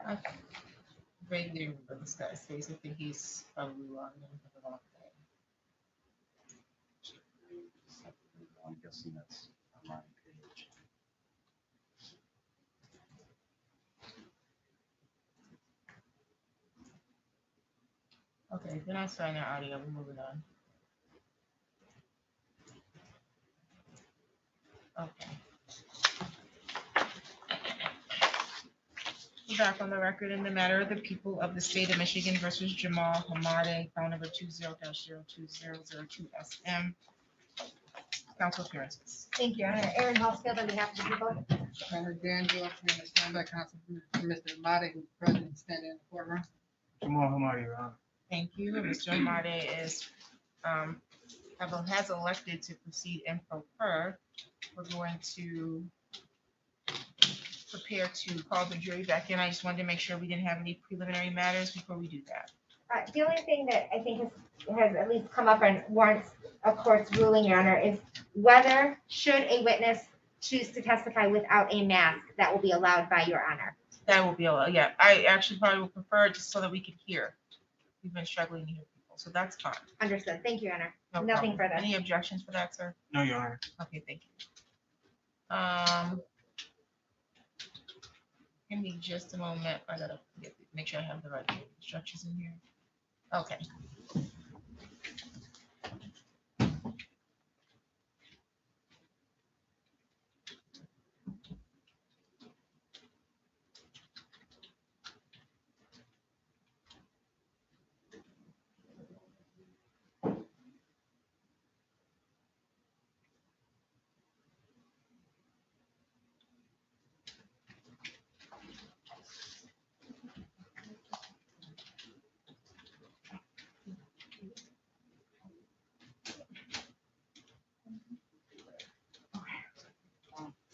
I vaguely remember this guy's face. I think he's probably wrong. The wrong thing. I'm guessing that's on my page. Okay, they're not starting their audio. We're moving on. Okay. We're back on the record in the matter of the people of the state of Michigan versus Jamal Hamade, file number 20-02002SM. Council appearances. Thank you, Your Honor. Aaron Hosfield on behalf of the people. Senator D'Angelo, and stand by counsel for Mr. Hamade, who's present and standing in the courtroom. Jamal Hamade, Your Honor. Thank you. Mr. Hamade is has elected to proceed in pro per. We're going to prepare to call the jury back in. I just wanted to make sure we didn't have any preliminary matters before we do that. The only thing that I think has at least come up and warrants a court's ruling, Your Honor, is whether should a witness choose to testify without a mask, that will be allowed by Your Honor. That will be allowed. Yeah, I actually probably would prefer it just so that we can hear. We've been struggling to hear people, so that's fine. Understood. Thank you, Your Honor. No Nothing problem. further. Any objections for that, sir? No, Your Honor. Okay, thank you. Give me just a moment. I gotta make sure I have the right instructions in here. Okay.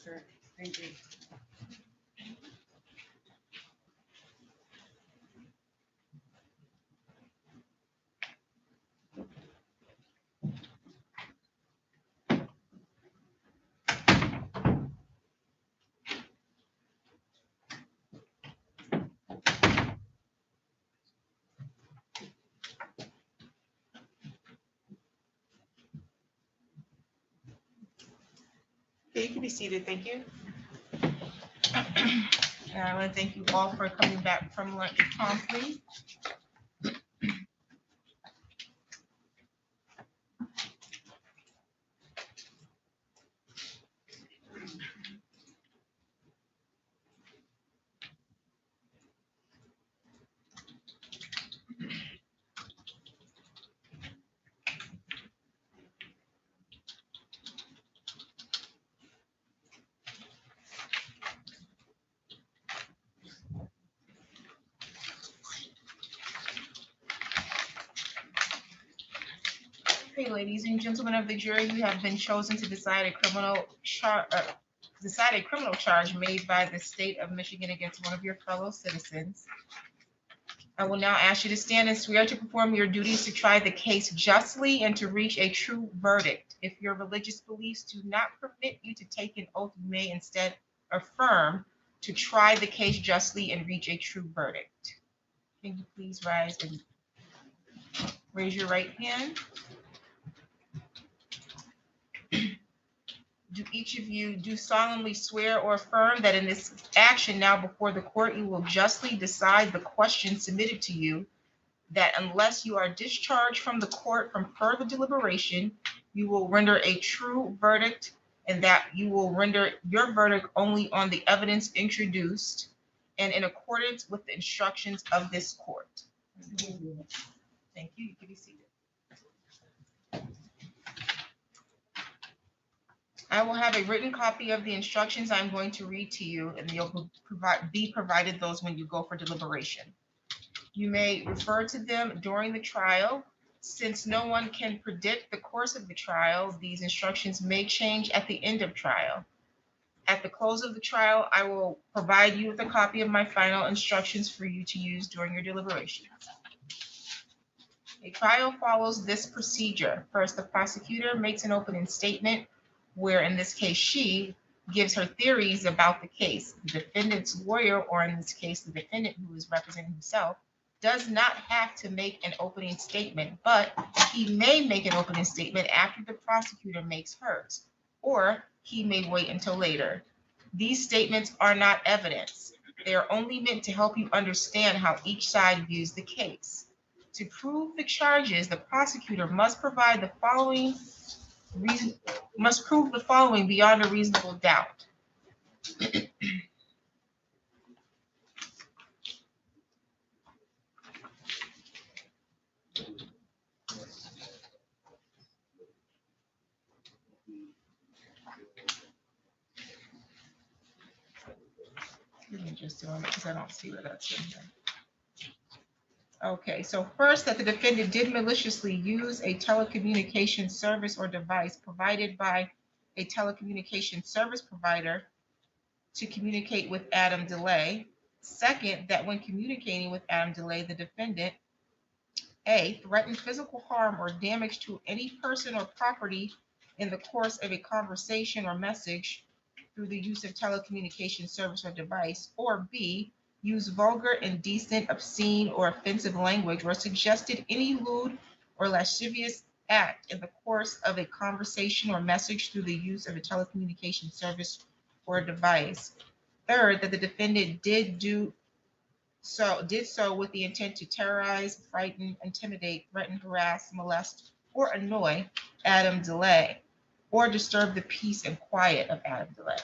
Sure, thank you. Okay, you can be seated. Thank you. And I want to thank you all for coming back from lunch promptly. Okay, ladies and gentlemen of the jury, you have been chosen to decide a criminal charge made by the state of Michigan against one of your fellow citizens. I will now ask you to stand and swear to perform your duties to try the case justly and to reach a true verdict. If your religious beliefs do not permit you to take an oath, you may instead affirm to try the case justly and reach a true verdict. Can you please rise and raise your right hand? Do each of you do solemnly swear or affirm that in this action now before the court, you will justly decide the question submitted to you, that unless you are discharged from the court from further deliberation, you will render a true verdict, and that you will render your verdict only on the evidence introduced and in accordance with the instructions of this court? Thank you. You can be seated. I will have a written copy of the instructions I'm going to read to you, and you'll be provided those when you go for deliberation. You may refer to them during the trial. Since no one can predict the course of the trial, these instructions may change at the end of trial. At the close of the trial, I will provide you with a copy of my final instructions for you to use during your deliberations. A trial follows this procedure. First, the prosecutor makes an opening statement where, in this case, she gives her theories about the case. The defendant's lawyer, or in this case, the defendant who is representing himself, does not have to make an opening statement, but he may make an opening statement after the prosecutor makes hers, or he may wait until later. These statements are not evidence. They are only meant to help you understand how each side views the case. To prove the charges, the prosecutor must provide the following must prove the following beyond a reasonable doubt. Let me just do it because I don't see where that's in here. Okay, so first, that the defendant did maliciously use a telecommunications service or device provided by a telecommunications service provider to communicate with Adam DeLay. Second, that when communicating with Adam DeLay, the defendant A, threatened physical harm or damage to any person or property in the course of a conversation or message through the use of telecommunications service or device, or B, used vulgar, indecent, obscene, or offensive language, or suggested any lewd or lascivious act in the course of a conversation or message through the use of a telecommunications service or device. Third, that the defendant did so with the intent to terrorize, frighten, intimidate, threaten, harass, molest, or annoy Adam DeLay, or disturb the peace and quiet of Adam DeLay.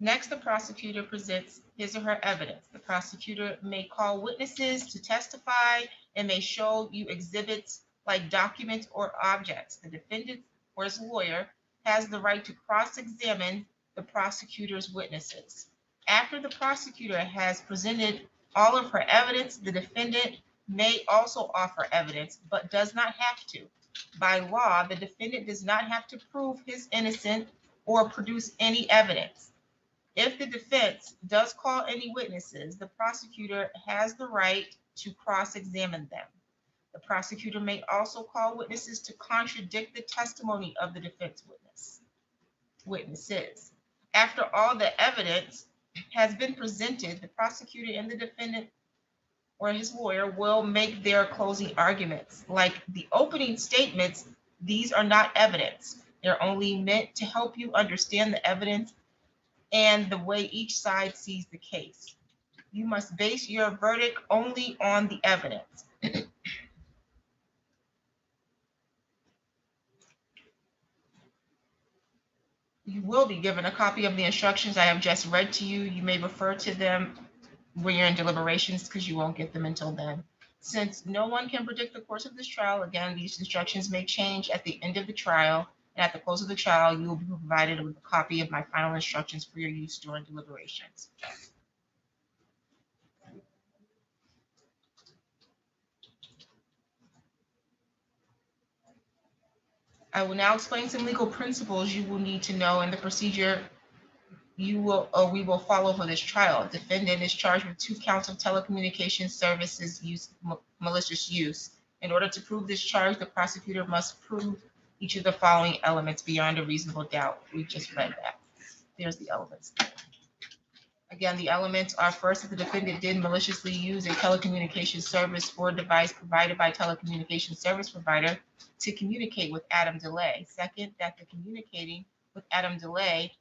Next, the prosecutor presents his or her evidence. The prosecutor may call witnesses to testify and may show you exhibits like documents or objects. The defendant or his lawyer has the right to cross-examine the prosecutor's witnesses. After the prosecutor has presented all of her evidence, the defendant may also offer evidence, but does not have to. By law, the defendant does not have to prove his innocence or produce any evidence. If the defense does call any witnesses, the prosecutor has the right to cross-examine them. The prosecutor may also call witnesses to contradict the testimony of the defense witnesses. After all the evidence has been presented, the prosecutor and the defendant or his lawyer will make their closing arguments. Like the opening statements, these are not evidence. They're only meant to help you understand the evidence and the way each side sees the case. You must base your verdict only on the evidence. You will be given a copy of the instructions I have just read to you. You may refer to them when you're in deliberations because you won't get them until then. Since no one can predict the course of this trial, again, these instructions may change at the end of the trial. And at the close of the trial, you will be provided with a copy of my final instructions for your use during deliberations. I will now explain some legal principles you will need to know in the procedure we will follow for this trial. Defendant is charged with 2 counts of telecommunications services malicious use. In order to prove this charge, the prosecutor must prove each of the following elements beyond a reasonable doubt. We just read that. There's the elements. Again, the elements are first, that the defendant did maliciously use a telecommunications service or device provided by a telecommunications service provider to communicate with Adam DeLay. Second, that the communicating with Adam DeLay,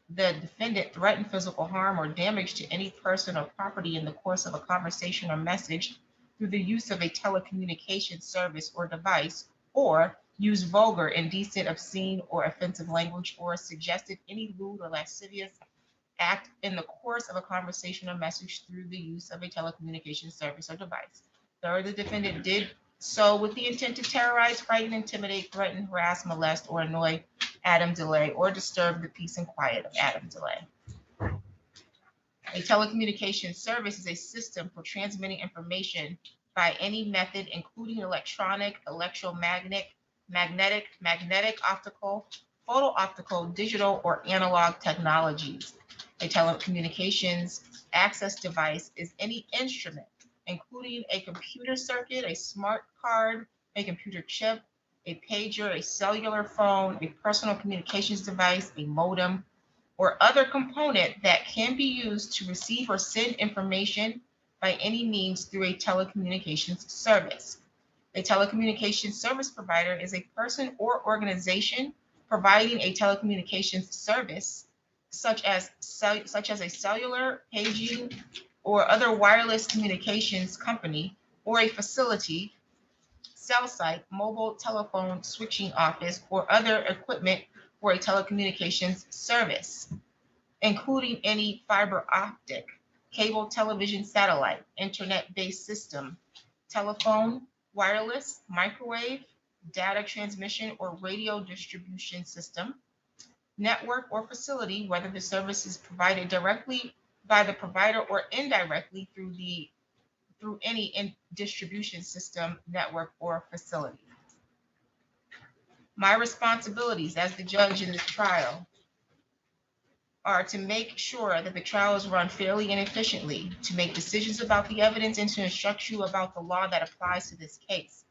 the defendant threatened physical harm or damage to any person or property in the course of a conversation or message through the use of a telecommunications service or device, or used vulgar, indecent, obscene, or offensive language, or suggested any lewd or lascivious act in the course of a conversation or message through the use of a telecommunications service or device. Third, the defendant did so with the intent to terrorize, frighten, intimidate, threaten, harass, molest, or annoy Adam DeLay, or disturb the peace and quiet of Adam DeLay. A telecommunications service is a system for transmitting information by any method, including electronic, electromagnetic, magnetic, optical, photo-optical, digital, or analog technologies. A telecommunications access device is any instrument, including a computer circuit, a smart card, a computer chip, a pager, a cellular phone, a personal communications device, a modem, or other component that can be used to receive or send information by any means through a telecommunications service. A telecommunications service provider is a person or organization providing a telecommunications service, such as a cellular, paging, or other wireless communications company, or a facility, cell site, mobile telephone switching office, or other equipment for a telecommunications service, including any fiber optic, cable television satellite, internet-based system, telephone, wireless, microwave, data transmission or radio distribution system, network or facility, whether the service is provided directly by the provider or indirectly through any distribution system, network, or facility. My responsibilities as the judge in this trial are to make sure that the trial is run fairly and efficiently, to make decisions about the evidence, and to instruct you about the law that applies to this case.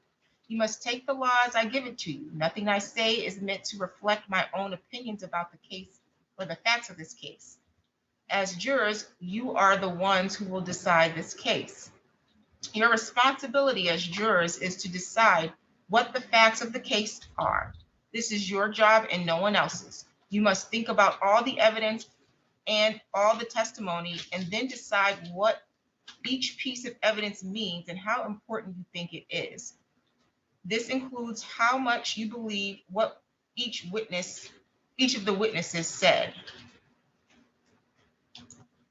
You must take the law as I give it to you. Nothing I say is meant to reflect my own opinions about the case or the facts of this case. As jurors, you are the ones who will decide this case. Your responsibility as jurors is to decide what the facts of the case are. This is your job and no one else's. You must think about all the evidence and all the testimony and then decide what each piece of evidence means and how important you think it is. This includes how much you believe what each of the witnesses said.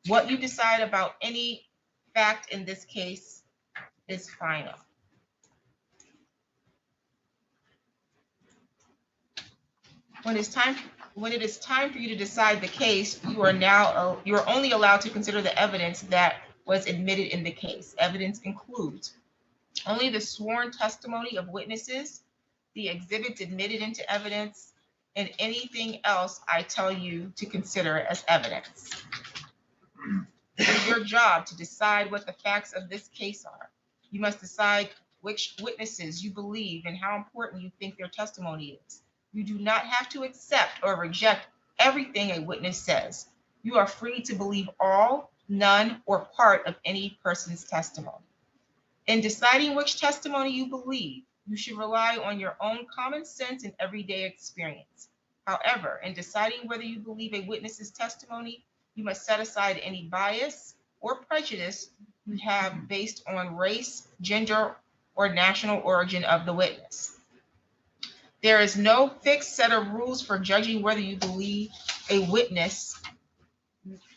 What you decide about any fact in this case is final. When it is time for you to decide the case, you're only allowed to consider the evidence that was admitted in the case. Evidence includes only the sworn testimony of witnesses, the exhibits admitted into evidence, and anything else I tell you to consider as evidence. It is your job to decide what the facts of this case are. You must decide which witnesses you believe and how important you think their testimony is. You do not have to accept or reject everything a witness says. You are free to believe all, none, or part of any person's testimony. In deciding which testimony you believe, you should rely on your own common sense and everyday experience. However, in deciding whether you believe a witness's testimony, you must set aside any bias or prejudice you have based on race, gender, or national origin of the witness. There is no fixed set of rules for judging whether you believe a witness,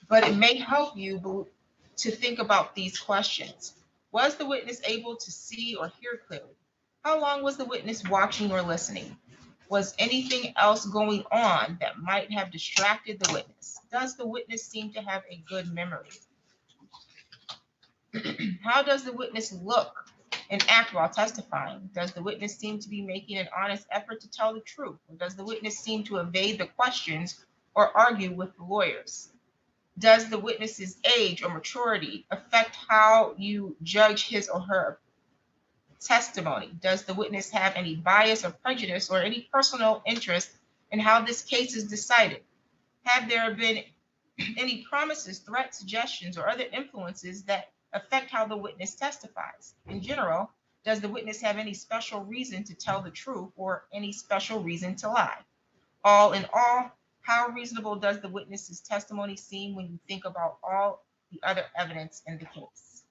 but it may help you to think about these questions. Was the witness able to see or hear clearly? How long was the witness watching or listening? Was anything else going on that might have distracted the witness? Does the witness seem to have a good memory? How does the witness look and act while testifying? Does the witness seem to be making an honest effort to tell the truth? Or does the witness seem to evade the questions or argue with the lawyers? Does the witness's age or maturity affect how you judge his or her testimony? Does the witness have any bias or prejudice or any personal interest in how this case is decided? Have there been any promises, threats, suggestions, or other influences that affect how the witness testifies? In general, does the witness have any special reason to tell the truth or any special reason to lie? All in all, how reasonable does the witness's testimony seem when you think about all the other evidence in the case?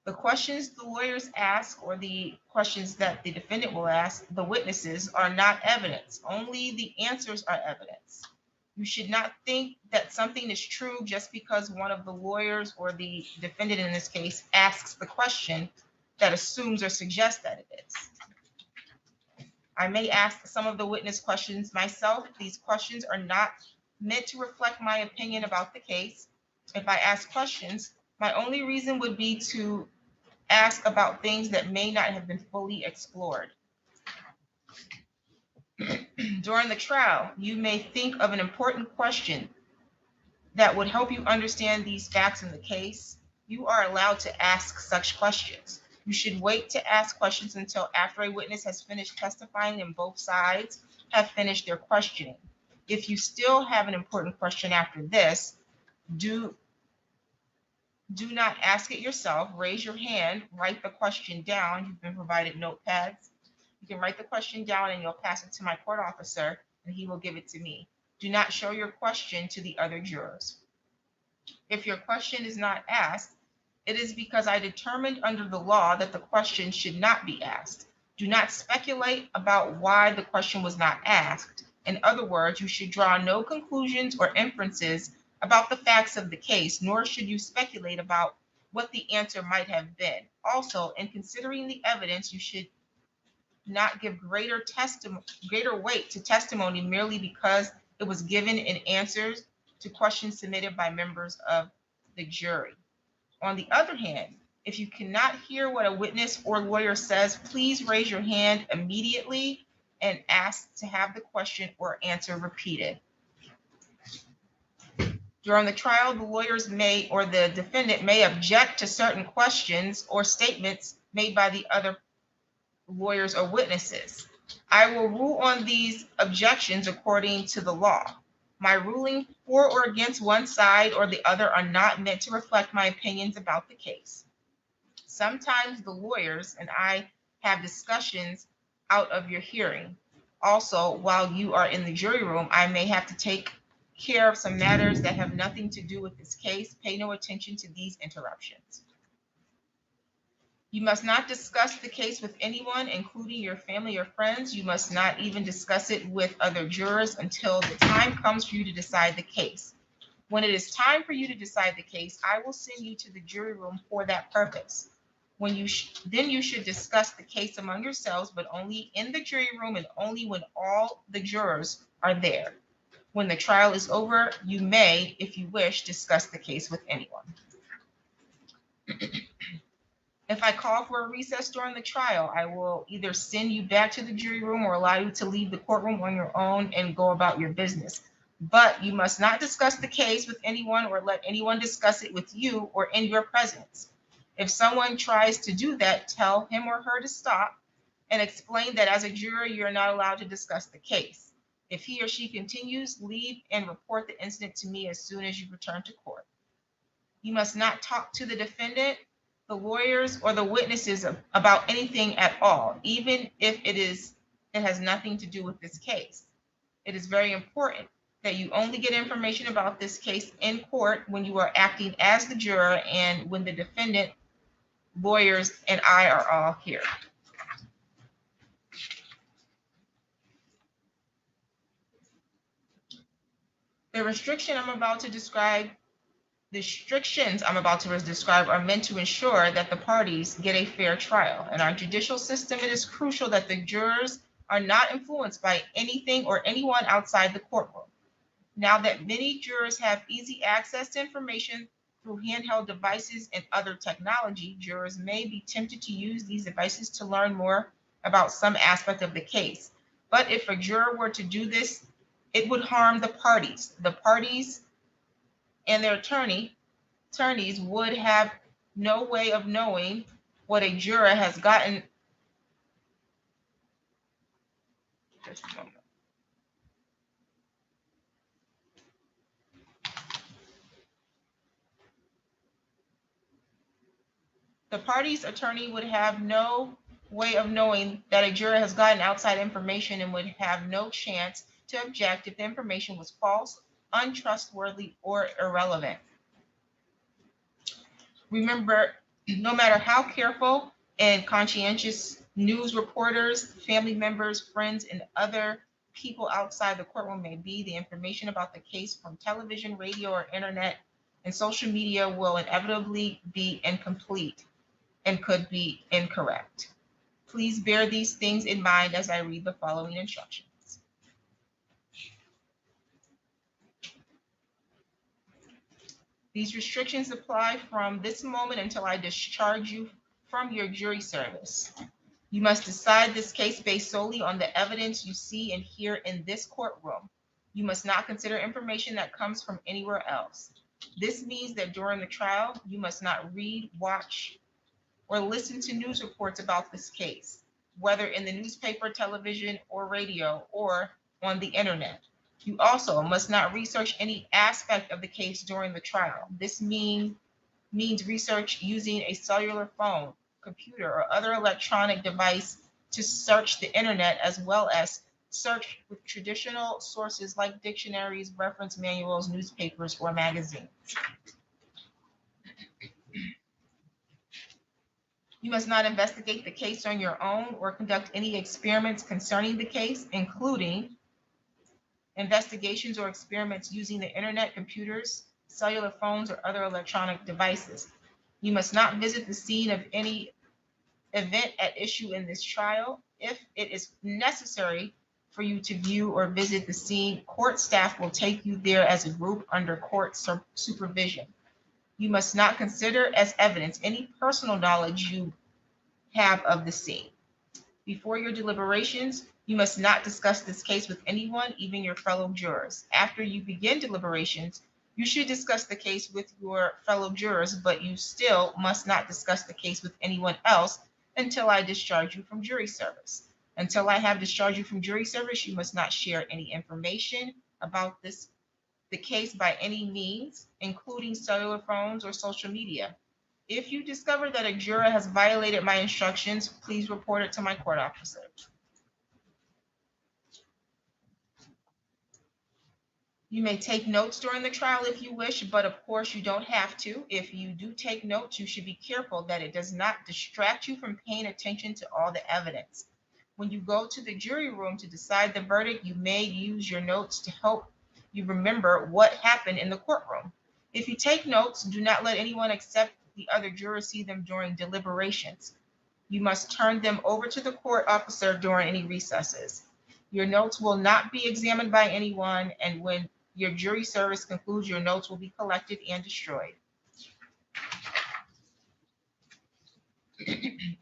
The questions the lawyers ask or the questions that the defendant will ask the witnesses are not evidence. Only the answers are evidence. You should not think that something is true just because one of the lawyers or the defendant in this case asks the question that assumes or suggests that it is. I may ask some of the witness questions myself. These questions are not meant to reflect my opinion about the case. If I ask questions, my only reason would be to ask about things that may not have been fully explored. During the trial, you may think of an important question that would help you understand these facts in the case. You are allowed to ask such questions. You should wait to ask questions until after a witness has finished testifying and both sides have finished their questioning. If you still have an important question after this, do not ask it yourself. Raise your hand, write the question down. You've been provided notepads. You can write the question down and you'll pass it to my court officer and he will give it to me. Do not show your question to the other jurors. If your question is not asked, it is because I determined under the law that the question should not be asked. Do not speculate about why the question was not asked. In other words, you should draw no conclusions or inferences about the facts of the case, nor should you speculate about what the answer might have been. Also, in considering the evidence, you should not give greater weight to testimony merely because it was given in answers to questions submitted by members of the jury. On the other hand, if you cannot hear what a witness or lawyer says, please raise your hand immediately and ask to have the question or answer repeated. During the trial, the lawyers may or the defendant may object to certain questions or statements made by the other lawyers or witnesses. I will rule on these objections according to the law. My ruling for or against one side or the other are not meant to reflect my opinions about the case. Sometimes the lawyers and I have discussions out of your hearing. Also, while you are in the jury room, I may have to take care of some matters that have nothing to do with this case. Pay no attention to these interruptions. You must not discuss the case with anyone, including your family or friends. You must not even discuss it with other jurors until the time comes for you to decide the case. When it is time for you to decide the case, I will send you to the jury room for that purpose. Then you should discuss the case among yourselves, but only in the jury room and only when all the jurors are there. When the trial is over, you may, if you wish, discuss the case with anyone. If I call for a recess during the trial, I will either send you back to the jury room or allow you to leave the courtroom on your own and go about your business. But you must not discuss the case with anyone or let anyone discuss it with you or in your presence. If someone tries to do that, tell him or her to stop and explain that as a juror, you're not allowed to discuss the case. If he or she continues, leave and report the incident to me as soon as you return to court. You must not talk to the defendant, the lawyers, or the witnesses about anything at all, even if it has nothing to do with this case. It is very important that you only get information about this case in court when you are acting as the juror and when the defendant, lawyers, and I are all here. The restrictions I'm about to describe are meant to ensure that the parties get a fair trial. In our judicial system, it is crucial that the jurors are not influenced by anything or anyone outside the courtroom. Now that many jurors have easy access to information through handheld devices and other technology, jurors may be tempted to use these devices to learn more about some aspect of the case. But if a juror were to do this, it would harm the parties. The parties and their attorneys would have no way of knowing what a juror has gotten. Just a moment. The party's attorney would have no way of knowing that a juror has gotten outside information and would have no chance to object if the information was false, untrustworthy, or irrelevant. Remember, no matter how careful and conscientious news reporters, family members, friends, and other people outside the courtroom may be, the information about the case from television, radio, or internet and social media will inevitably be incomplete and could be incorrect. Please bear these things in mind as I read the following instructions. These restrictions apply from this moment until I discharge you from your jury service. You must decide this case based solely on the evidence you see and hear in this courtroom. You must not consider information that comes from anywhere else. This means that during the trial, you must not read, watch, or listen to news reports about this case, whether in the newspaper, television, or radio, or on the internet. You also must not research any aspect of the case during the trial. This means research using a cellular phone, computer, or other electronic device to search the internet, as well as search with traditional sources like dictionaries, reference manuals, newspapers, or magazines. You must not investigate the case on your own or conduct any experiments concerning the case, including investigations or experiments using the internet, computers, cellular phones, or other electronic devices. You must not visit the scene of any event at issue in this trial. If it is necessary for you to view or visit the scene, court staff will take you there as a group under court supervision. You must not consider as evidence any personal knowledge you have of the scene. Before your deliberations, you must not discuss this case with anyone, even your fellow jurors. After you begin deliberations, you should discuss the case with your fellow jurors, but you still must not discuss the case with anyone else until I discharge you from jury service. Until I have discharged you from jury service, you must not share any information about the case by any means, including cellular phones or social media. If you discover that a juror has violated my instructions, please report it to my court officer. You may take notes during the trial if you wish, but of course you don't have to. If you do take notes, you should be careful that it does not distract you from paying attention to all the evidence. When you go to the jury room to decide the verdict, you may use your notes to help you remember what happened in the courtroom. If you take notes, do not let anyone except the other jurors see them during deliberations. You must turn them over to the court officer during any recesses. Your notes will not be examined by anyone, and when your jury service concludes, your notes will be collected and destroyed.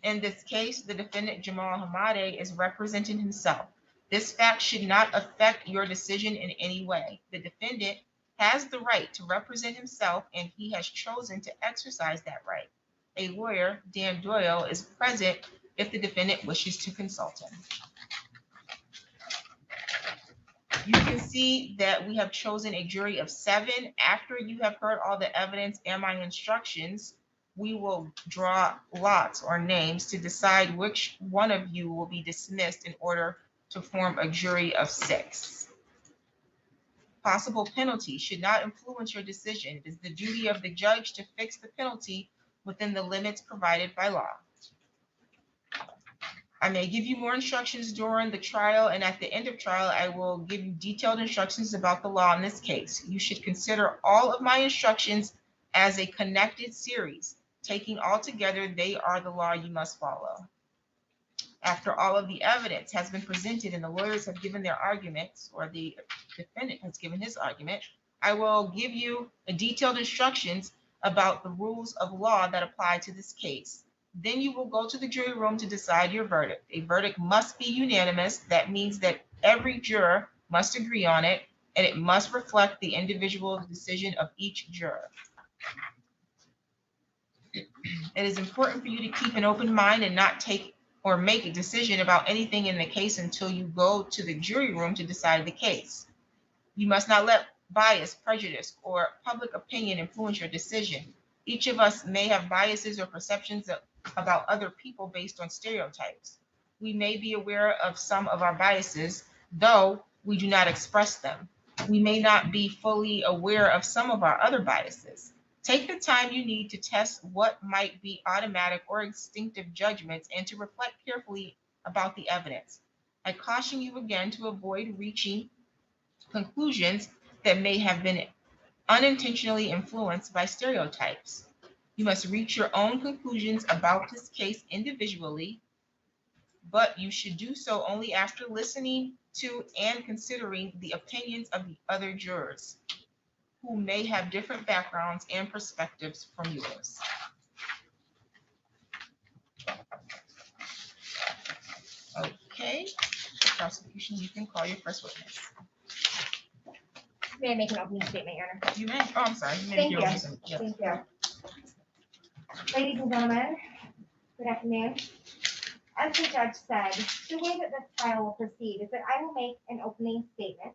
In this case, the defendant, Jamal Hamade, is representing himself. This fact should not affect your decision in any way. The defendant has the right to represent himself, and he has chosen to exercise that right. A lawyer, Dan Doyle, is present if the defendant wishes to consult him. You can see that we have chosen a jury of 7. After you have heard all the evidence and my instructions, we will draw lots or names to decide which one of you will be dismissed in order to form a jury of 6. Possible penalty should not influence your decision. It is the duty of the judge to fix the penalty within the limits provided by law. I may give you more instructions during the trial, and at the end of trial, I will give you detailed instructions about the law in this case. You should consider all of my instructions as a connected series. Taking all together, they are the law you must follow. After all of the evidence has been presented and the lawyers have given their arguments, or the defendant has given his argument, I will give you detailed instructions about the rules of law that apply to this case. Then you will go to the jury room to decide your verdict. A verdict must be unanimous. That means that every juror must agree on it, and it must reflect the individual decision of each juror. It is important for you to keep an open mind and not take or make a decision about anything in the case until you go to the jury room to decide the case. You must not let bias, prejudice, or public opinion influence your decision. Each of us may have biases or perceptions about other people based on stereotypes. We may be aware of some of our biases, though we do not express them. We may not be fully aware of some of our other biases. Take the time you need to test what might be automatic or instinctive judgments and to reflect carefully about the evidence. I caution you again to avoid reaching conclusions that may have been unintentionally influenced by stereotypes. You must reach your own conclusions about this case individually, but you should do so only after listening to and considering the opinions of the other jurors, who may have different backgrounds and perspectives from yours. Okay, prosecution, you can call your first witness. May I make an opening statement, Your Honor? You may, oh, I'm sorry. You may Thank make you. your own. Yes. Thank you. Ladies and gentlemen, Good afternoon. As the judge said, the way that this trial will proceed is that I will make an opening statement.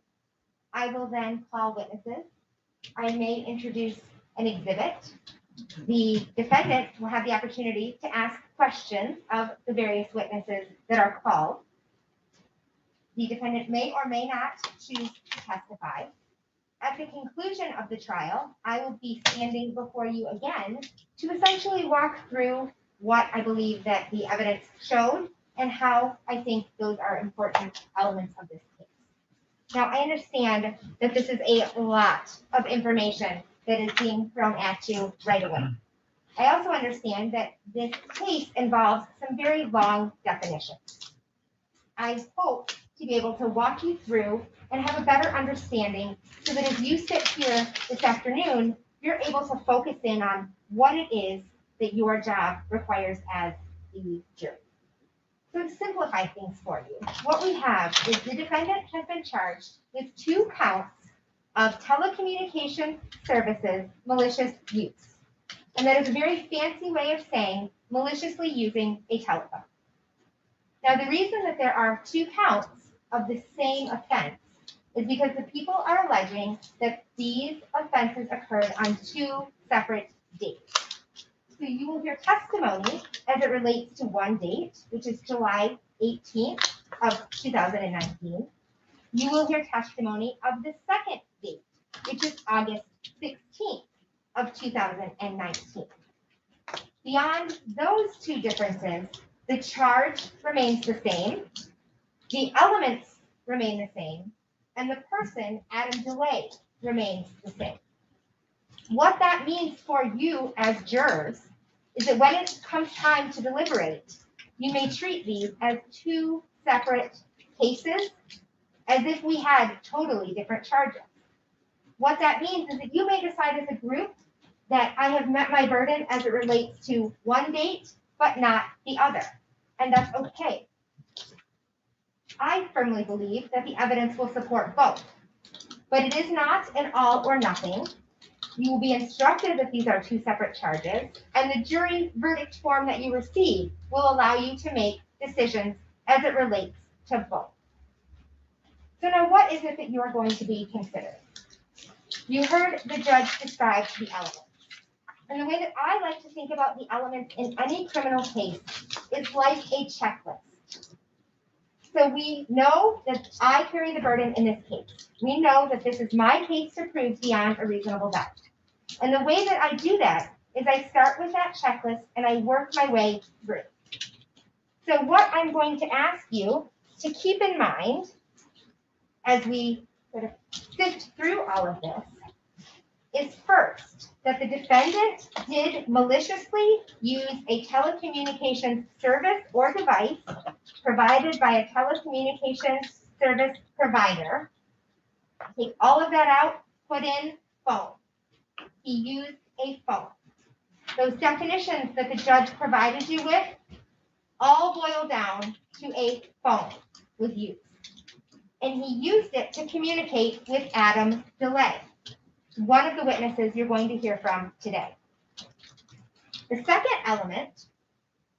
I will then call witnesses. I may introduce an exhibit. The defendant will have the opportunity to ask questions of the various witnesses that are called. The defendant may or may not choose to testify. At the conclusion of the trial, I will be standing before you again to essentially walk through what I believe that the evidence showed and how I think those are important elements of this case. Now, I understand that this is a lot of information that is being thrown at you right away. I also understand that this case involves some very long definitions. I hope to be able to walk you through and have a better understanding so that as you sit here this afternoon, you're able to focus in on what it is that your job requires as the jury. So to simplify things for you, what we have is the defendant has been charged with 2 counts of telecommunication services malicious use. And that is a very fancy way of saying maliciously using a telephone. Now, the reason that there are 2 counts of the same offense is because the people are alleging that these offenses occurred on 2 separate dates. So you will hear testimony as it relates to one date, which is July 18th of 2019. You will hear testimony of the second date, which is August 16th of 2019. Beyond those 2 differences, the charge remains the same, the elements remain the same, and the person, Adam DeLay, remains the same. What that means for you as jurors is that when it comes time to deliberate, you may treat these as 2 separate cases, as if we had totally different charges. What that means is that you may decide as a group that I have met my burden as it relates to one date, but not the other, and that's okay. I firmly believe that the evidence will support both, but it is not an all or nothing. You will be instructed that these are 2 separate charges, and the jury verdict form that you receive will allow you to make decisions as it relates to both. So now what is it that you're going to be considering? You heard the judge describe the elements. And the way that I like to think about the elements in any criminal case is like a checklist. So we know that I carry the burden in this case. We know that this is my case to prove beyond a reasonable doubt. And the way that I do that is I start with that checklist and I work my way through. So what I'm going to ask you to keep in mind as we sort of sift through all of this is first that the defendant did maliciously use a telecommunications service or device provided by a telecommunications service provider. Take all of that out, put in phone. He used a phone. Those definitions that the judge provided you with all boil down to a phone was used. And he used it to communicate with Adam DeLay, one of the witnesses you're going to hear from today. The second element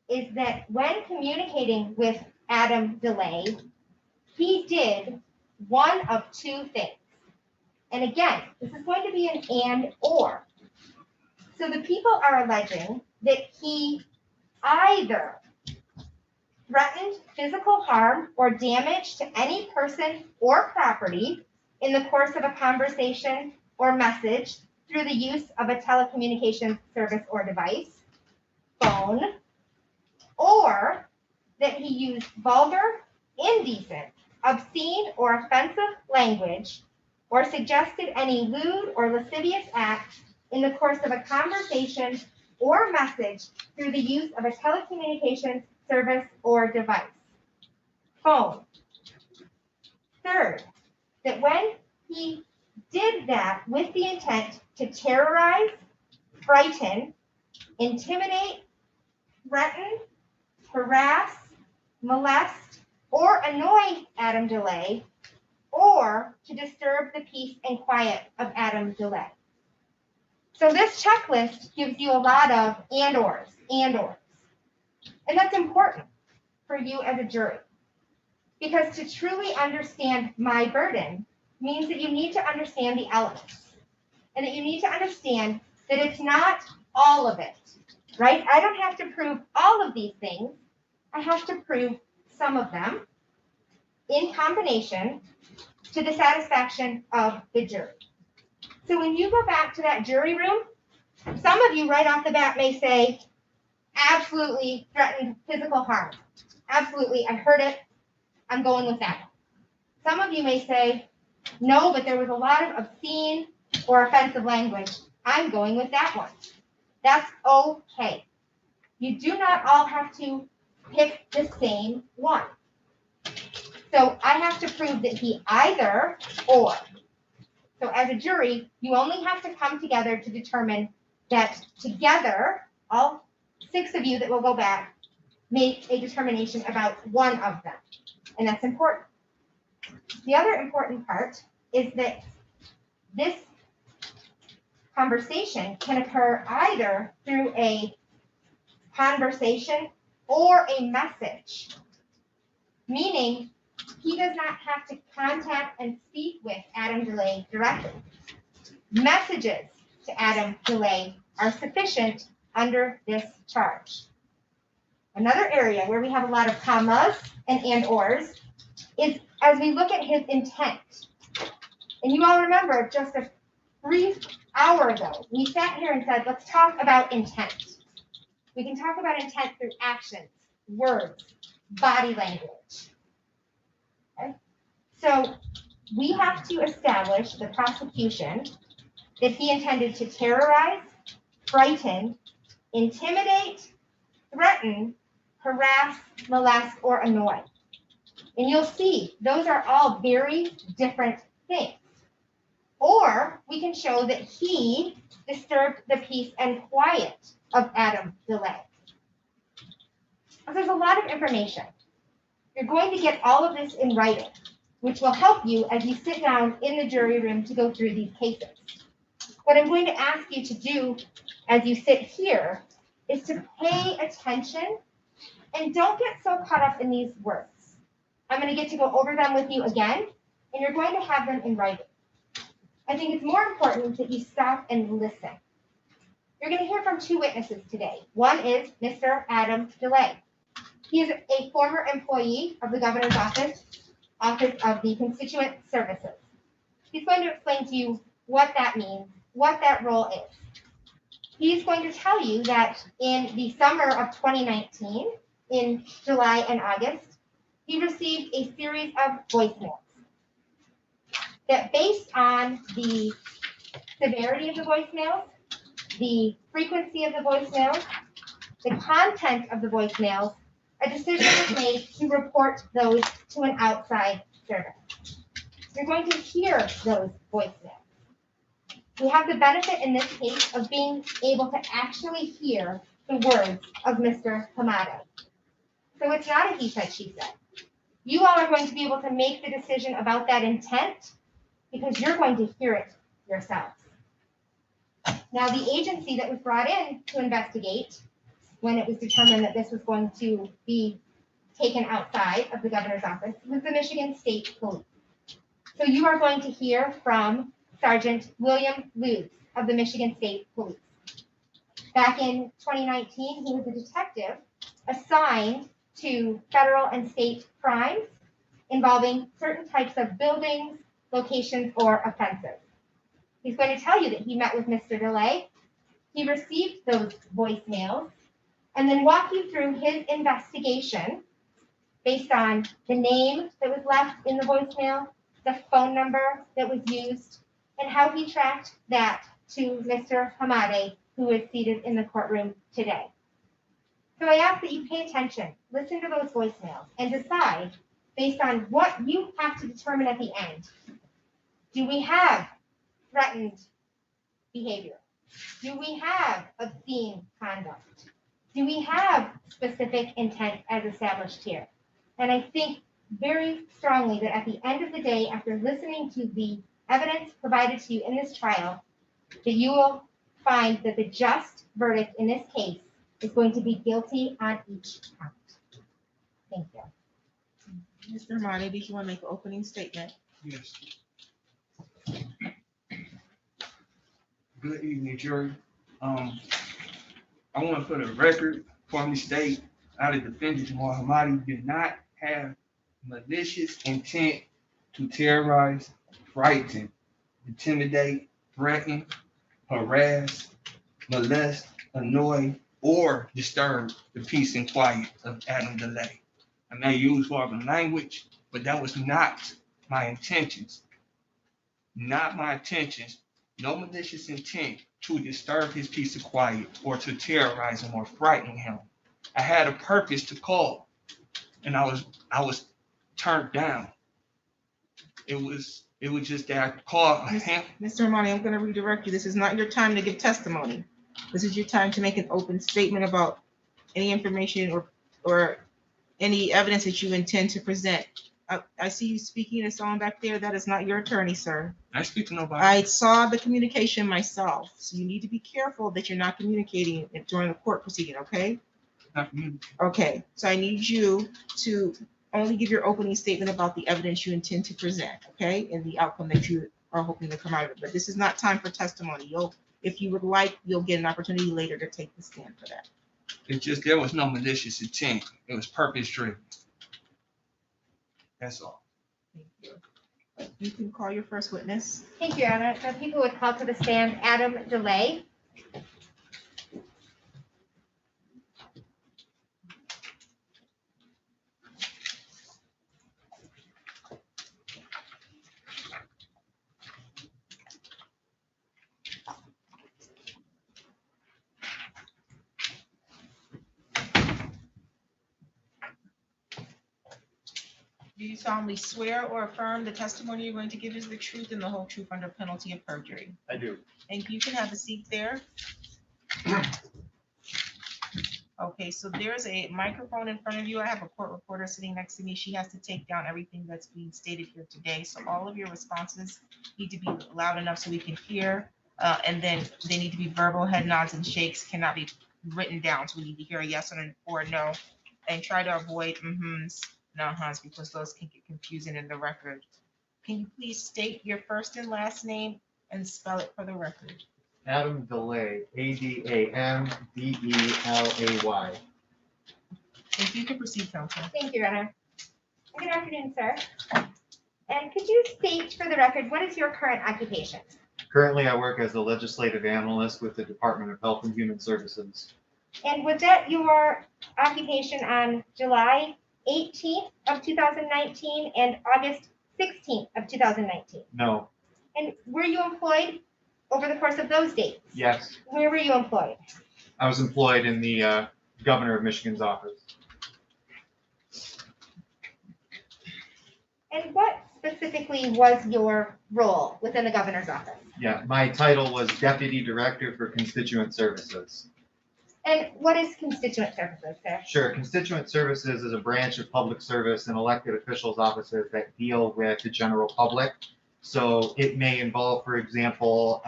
is that when communicating with Adam DeLay, he did one of 2 things. And again, this is going to be an and or. So the people are alleging that he either threatened physical harm or damage to any person or property in the course of a conversation or message through the use of a telecommunications service or device, phone, or that he used vulgar, indecent, obscene, or offensive language, or suggested any lewd or lascivious act in the course of a conversation or message through the use of a telecommunications service or device, phone. Third, that when he did that with the intent to terrorize, frighten, intimidate, threaten, harass, molest, or annoy Adam DeLay, or to disturb the peace and quiet of Adam DeLay. So this checklist gives you a lot of and-ors, and-ors. And that's important for you as a jury, because to truly understand my burden means that you need to understand the elements, and that you need to understand that it's not all of it, right? I don't have to prove all of these things. I have to prove some of them in combination to the satisfaction of the jury. So when you go back to that jury room, some of you right off the bat may say, absolutely threatened physical harm. Absolutely, I heard it. I'm going with that. Some of you may say, no, but there was a lot of obscene or offensive language. I'm going with that one. That's okay. You do not all have to pick the same one. So I have to prove that he either or. So as a jury, you only have to come together to determine that together, all 6 of you that will go back, make a determination about one of them. And that's important. The other important part is that this conversation can occur either through a conversation or a message, meaning he does not have to contact and speak with Adam DeLay directly. Messages to Adam DeLay are sufficient under this charge. Another area where we have a lot of commas and ors is as we look at his intent. And you all remember just a brief hour ago, we sat here and said, let's talk about intent. We can talk about intent through actions, words, body language. Okay? So we have to establish the prosecution that he intended to terrorize, frighten, intimidate, threaten, harass, molest, or annoy. And you'll see those are all very different things. Or we can show that he disturbed the peace and quiet of Adam DeLay. There's a lot of information. You're going to get all of this in writing, which will help you as you sit down in the jury room to go through these cases. What I'm going to ask you to do as you sit here is to pay attention and don't get so caught up in these words. I'm going to get to go over them with you again, and you're going to have them in writing. I think it's more important that you stop and listen. You're going to hear from 2 witnesses today. One is Mr. Adam DeLay. He is a former employee of the governor's office of the Constituent Services. He's going to explain to you what that means, what that role is. He's going to tell you that in the summer of 2019, in July and August, he received a series of voicemails that, based on the severity of the voicemails, the frequency of the voicemails, the content of the voicemails, a decision was made to report those to an outside service. You're going to hear those voicemails. We have the benefit in this case of being able to actually hear the words of Mr. Hamade. So it's not a he said, she said. You all are going to be able to make the decision about that intent because you're going to hear it yourselves. Now, the agency that was brought in to investigate when it was determined that this was going to be taken outside of the governor's office was the Michigan State Police. So you are going to hear from Sergeant William Lutz of the Michigan State Police. Back in 2019, he was a detective assigned to federal and state crimes involving certain types of buildings, locations, or offenses. He's going to tell you that he met with Mr. DeLay. He received those voicemails and then walk you through his investigation based on the name that was left in the voicemail, the phone number that was used, and how he tracked that to Mr. Hamade, who is seated in the courtroom today. So I ask that you pay attention, listen to those voicemails, and decide based on what you have to determine at the end. Do we have threatened behavior? Do we have obscene conduct? Do we have specific intent as established here? And I think very strongly that at the end of the day, after listening to the evidence provided to you in this trial, that you will find that the just verdict in this case is going to be guilty on each count. Thank you. Mr. Hamade, did you want to make an opening statement? Yes. Good evening, jury. I want to for the record, formally state, I, the defendant, Jamal Hamade, did not have malicious intent to terrorize, frighten, intimidate, threaten, harass, molest, annoy, or disturb the peace and quiet of Adam DeLay. I may use vulgar language, but that was not my intentions. Not my intentions. No malicious intent to disturb his peace and quiet or to terrorize him or frighten him. I had a purpose to call, and I was turned down. It was just that I called him. Mr. Hamade, I'm going to redirect you. This is not your time to give testimony. This is your time to make an open statement about any information or any evidence that you intend to present. I see you speaking to someone back there. That is not your attorney, sir. I speak to nobody. I saw the communication myself, so you need to be careful that you're not communicating during the court proceeding, okay? Not me. Okay, so I need you to only give your opening statement about the evidence you intend to present, okay? And the outcome that you are hoping to come out of it. But this is not time for testimony. If you would like, you'll get an opportunity later to take the stand for that. It's just there was no malicious intent. It was purpose driven. That's all. Thank you. You can call your first witness. Thank you, Your Honor. So people would call to the stand Adam DeLay. Do you solemnly swear or affirm the testimony you're going to give is the truth and the whole truth under penalty of perjury? I do. And you can have a seat there. Okay, so there's a microphone in front of you. I have a court reporter sitting next to me. She has to take down everything that's being stated here today. So all of your responses need to be loud enough so we can hear. And then they need to be verbal head nods and shakes, cannot be written down. So we need to hear a yes or a no. And try to avoid mm-hms, no-hums, because those can get confusing in the record. Can you please state your first and last name and spell it for the record? Adam DeLay, ADAMDELAY. If you can proceed, counsel. Thank you, Your Honor. Good afternoon, sir. And could you state for the record, what is your current occupation? Currently, I work as a legislative analyst with the Department of Health and Human Services. And was that your occupation on July 18th of 2019 and August 16th of 2019? No. And were you employed over the course of those dates? Yes. Where were you employed? I was employed in the governor of Michigan's office. And what specifically was your role within the governor's office? Yeah, my title was Deputy Director for Constituent Services. And what is constituent services, sir? Sure, Constituent Services is a branch of public service and elected officials' offices that deal with the general public. So it may involve, for example,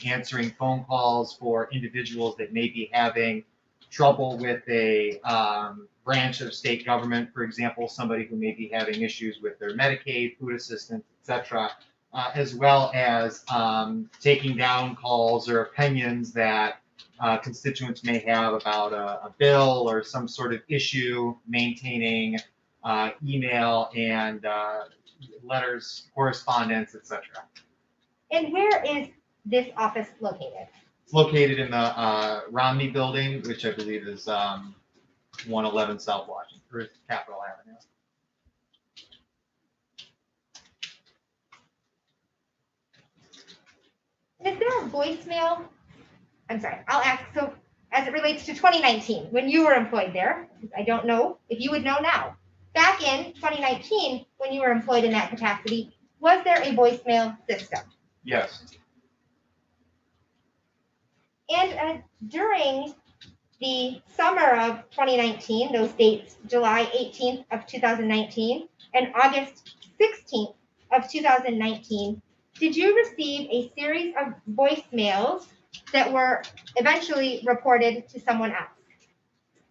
answering phone calls for individuals that may be having trouble with a branch of state government, for example, somebody who may be having issues with their Medicaid, food assistance, etc., as well as taking down calls or opinions that constituents may have about a bill or some sort of issue, maintaining email and letters, correspondence, etc. And where is this office located? It's located in the Romney Building, which I believe is 111 South Washington, or Capitol Avenue. Is there a voicemail? I'm sorry, I'll ask, so as it relates to 2019, when you were employed there, I don't know if you would know now. Back in 2019, when you were employed in that capacity, was there a voicemail system? Yes. And during the summer of 2019, those dates, July 18th of 2019 and August 16th of 2019, did you receive a series of voicemails that were eventually reported to someone else?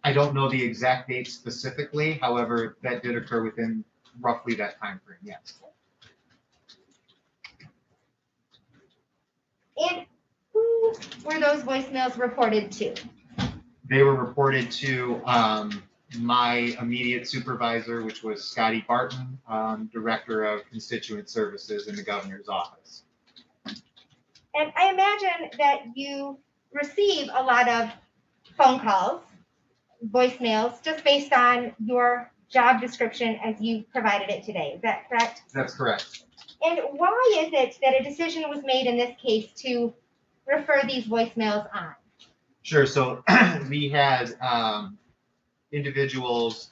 I don't know the exact date specifically, however, that did occur within roughly that time frame. Yes. And who were those voicemails reported to? They were reported to my immediate supervisor, which was Scotty Barton, Director of Constituent Services in the Governor's Office. And I imagine that you receive a lot of phone calls, voicemails, just based on your job description as you provided it today. Is that correct? That's correct. And why is it that a decision was made in this case to refer these voicemails on? Sure. So we had individuals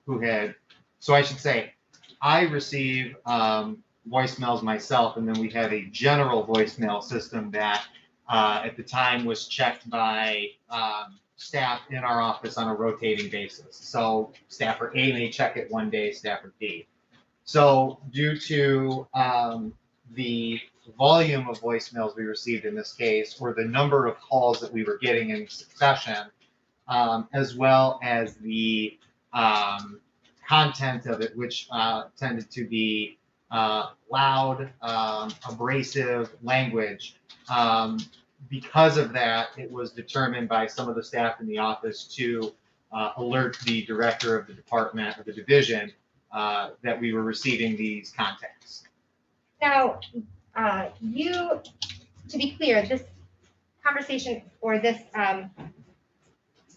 who had, so I should say, I receive voicemails myself, and then we have a general voicemail system that at the time was checked by staff in our office on a rotating basis. So staffer A may check it one day, staffer B. So due to the volume of voicemails we received in this case, or the number of calls that we were getting in succession, as well as the content of it, which tended to be loud, abrasive language. Because of that, it was determined by some of the staff in the office to alert the director of the department or the division that we were receiving these contacts. Now, to be clear, this conversation or this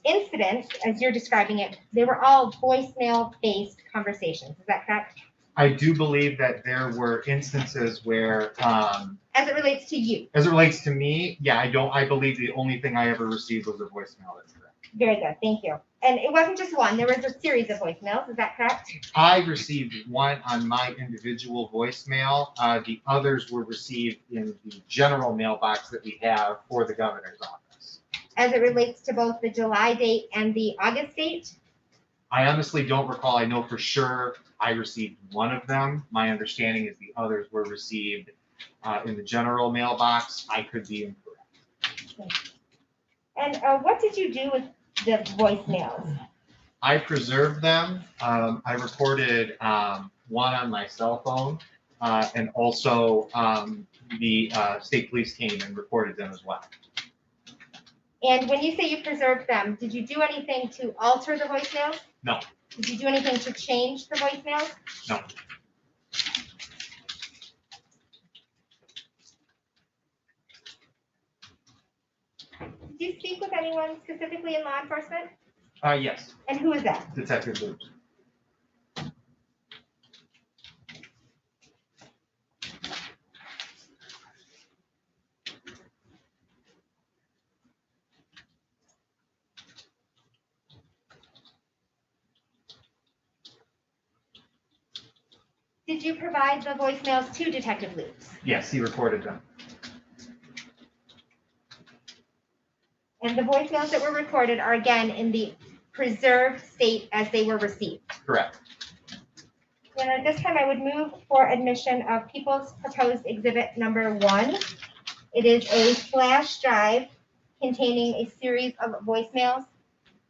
incident, as you're describing it, they were all voicemail-based conversations. Is that correct? I do believe that there were instances where, As it relates to you? as it relates to me, yeah, I believe the only thing I ever received was a voicemail. That's correct. Very good, thank you. And it wasn't just one, there was a series of voicemails, is that correct? I received one on my individual voicemail. The others were received in the general mailbox that we have for the governor's office. As it relates to both the July date and the August date? I honestly don't recall. I know for sure I received one of them. My understanding is the others were received in the general mailbox. I could be incorrect. And what did you do with the voicemails? I preserved them. I recorded one on my cell phone, and also the state police came and recorded them as well. And when you say you preserved them, did you do anything to alter the voicemails? No. Did you do anything to change the voicemails? No. Did you speak with anyone specifically in law enforcement? Yes, And who is that? Detective Loops. Did you provide the voicemails to Detective Loops? Yes, he recorded them. And the voicemails that were recorded are again in the preserved state as they were received. Correct. And at this time, I would move for admission of People's Proposed Exhibit Number 1. It is a flash drive containing a series of voicemails.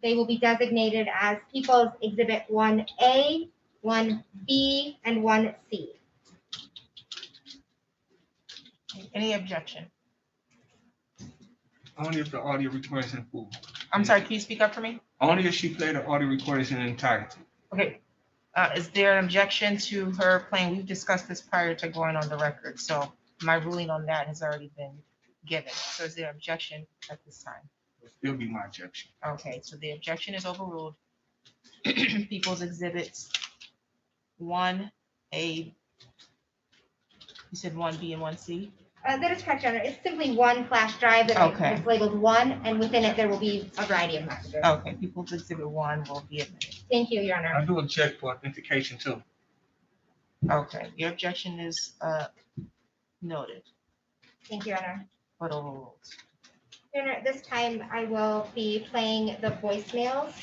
They will be designated as People's Exhibit 1A, 1B, and 1C. Any objection? Only if the audio recording is in full. I'm sorry, can you speak up for me? Only if she played the audio recording in entirety. Okay. Is there an objection to her playing? We've discussed this prior to going on the record, so my ruling on that has already been given. So is there objection at this time? It'll still be my objection. Okay, so the objection is overruled. People's Exhibits 1A, you said 1B and 1C? That is correct, Your Honor. It's simply one flash drive that Okay. is labeled 1, and within it, there will be a variety of messages. Okay, People's Exhibit 1 will be admitted. Thank you, Your Honor. I do object for authentication too. Okay, your objection is noted, Thank you, Your Honor. but overruled. Your Honor, at this time, I will be playing the voicemails.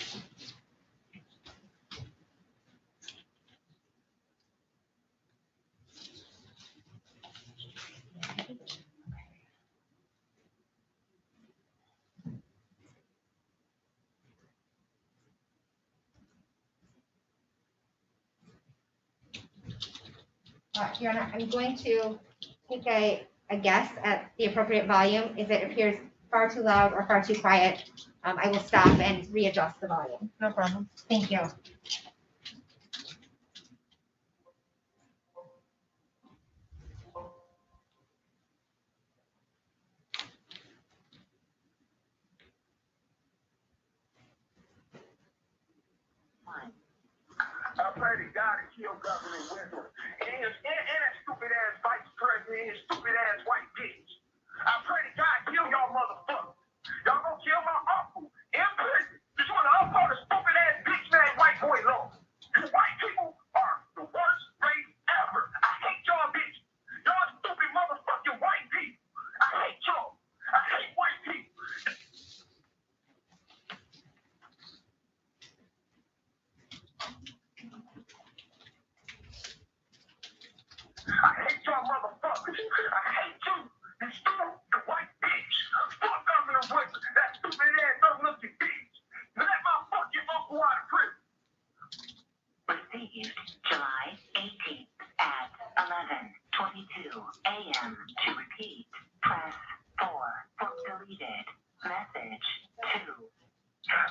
Your Honor, I'm going to take a guess at the appropriate volume. If it appears far too loud or far too quiet, I will stop and readjust the volume. No problem. Thank you. I pray to God to kill government wisdom. And that stupid ass vice president and his stupid ass white bitch. I pray to God kill y'all motherfuckers. Y'all gonna kill my uncle in prison. Just wanna uphold a stupid ass bitch man white boy law. You white people are the worst race ever. I hate y'all bitches. Y'all stupid motherfucking white people. I hate y'all. I hate white people. I hate y'all motherfuckers. I hate you. You stupid white bitch. Fuck Governor Woodson. That stupid ass ugly bitch. Let my fucking uncle out of prison. Received July 18th at 11:22 a.m. To repeat, press 4 for deleted. Message 2.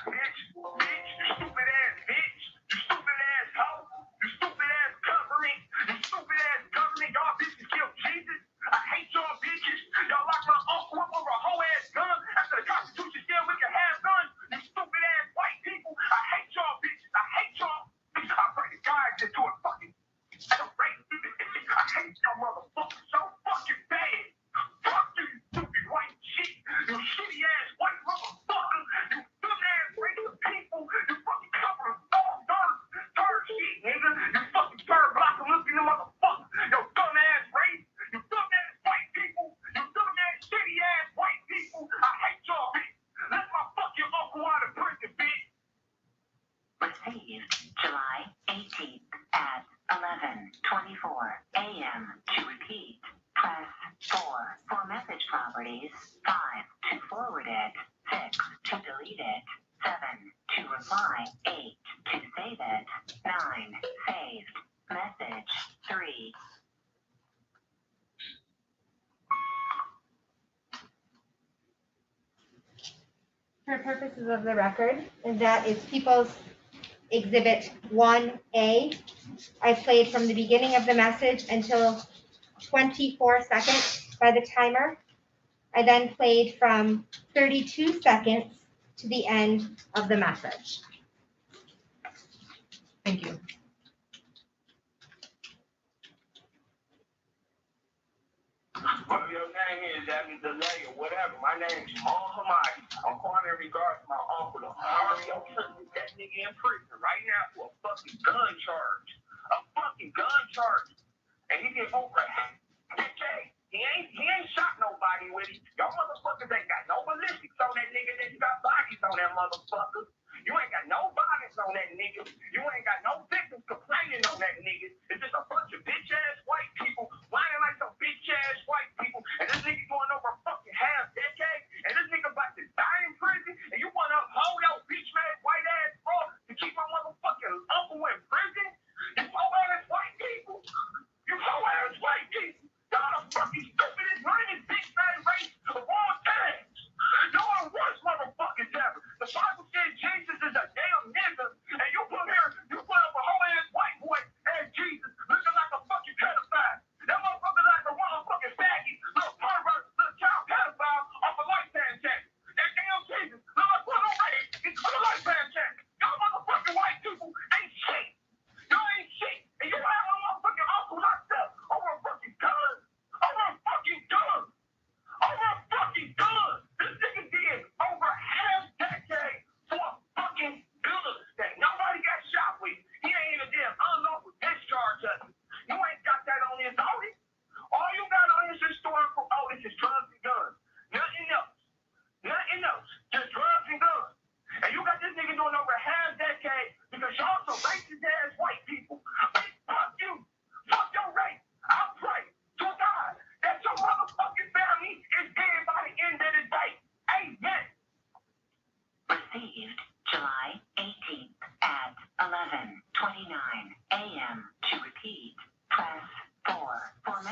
Bitch, you stupid ass bitch. You stupid ass hoe. You stupid ass covering. You stupid ass government. Y'all bitches kill Jesus. I hate y'all bitches. Y'all locked my uncle up over a whole ass gun after the Constitution said we can have guns. You stupid ass white people. I hate y'all bitches. I hate y'all. I pray to God to do it fucking. I hate y'all motherfuckers so fucking bad. Fuck you, you stupid white shit. You shitty ass white motherfucker. You dumb ass racist people. You fucking cover of all third shit, nigga. You fucking third block looking motherfucker. Yo dumb ass race. You dumb ass white people. You dumb ass shitty ass white people. I hate y'all bitch. Let my fucking uncle out of prison, bitch. Received July 18th at 11:24 a.m. To repeat, press 4 for message properties, 5 to forward it, 6 to delete it, 7 to reply, 8 to save it, 9 saved, message 3. For purposes of the record, and that is People's Exhibit 1A. I played from the beginning of the message until 24 seconds by the timer. I then played from 32 seconds to the end of the message. Thank you. Whatever your name is, that is delay or whatever. My name is Jamal Hamade. I'm calling in regards to my uncle. I'm already on that nigga in prison right now for a fucking gun charge. A fucking gun charge. And he get over a decade. He ain't shot nobody with it. Y'all motherfuckers ain't got no ballistics on that nigga. Then you got bodies on that motherfucker. You ain't got no bodies on that nigga. You ain't got no victims complaining on that nigga. It's just a bunch of bitch ass white people whining like some bitch ass white people. And this nigga going over a fucking half decade. And this nigga about to die in prison. And you want to hold your bitch ass white ass bro to keep my motherfucking uncle in prison? You hoe ass white people. You hoe ass white people. Y'all the fucking stupidest, lamest bitch ass race of all time. Y'all are worst motherfuckers ever. The Bible says Jesus is a damn nigga. And you put up a whole ass white boy as Jesus looking like a fucking pedophile.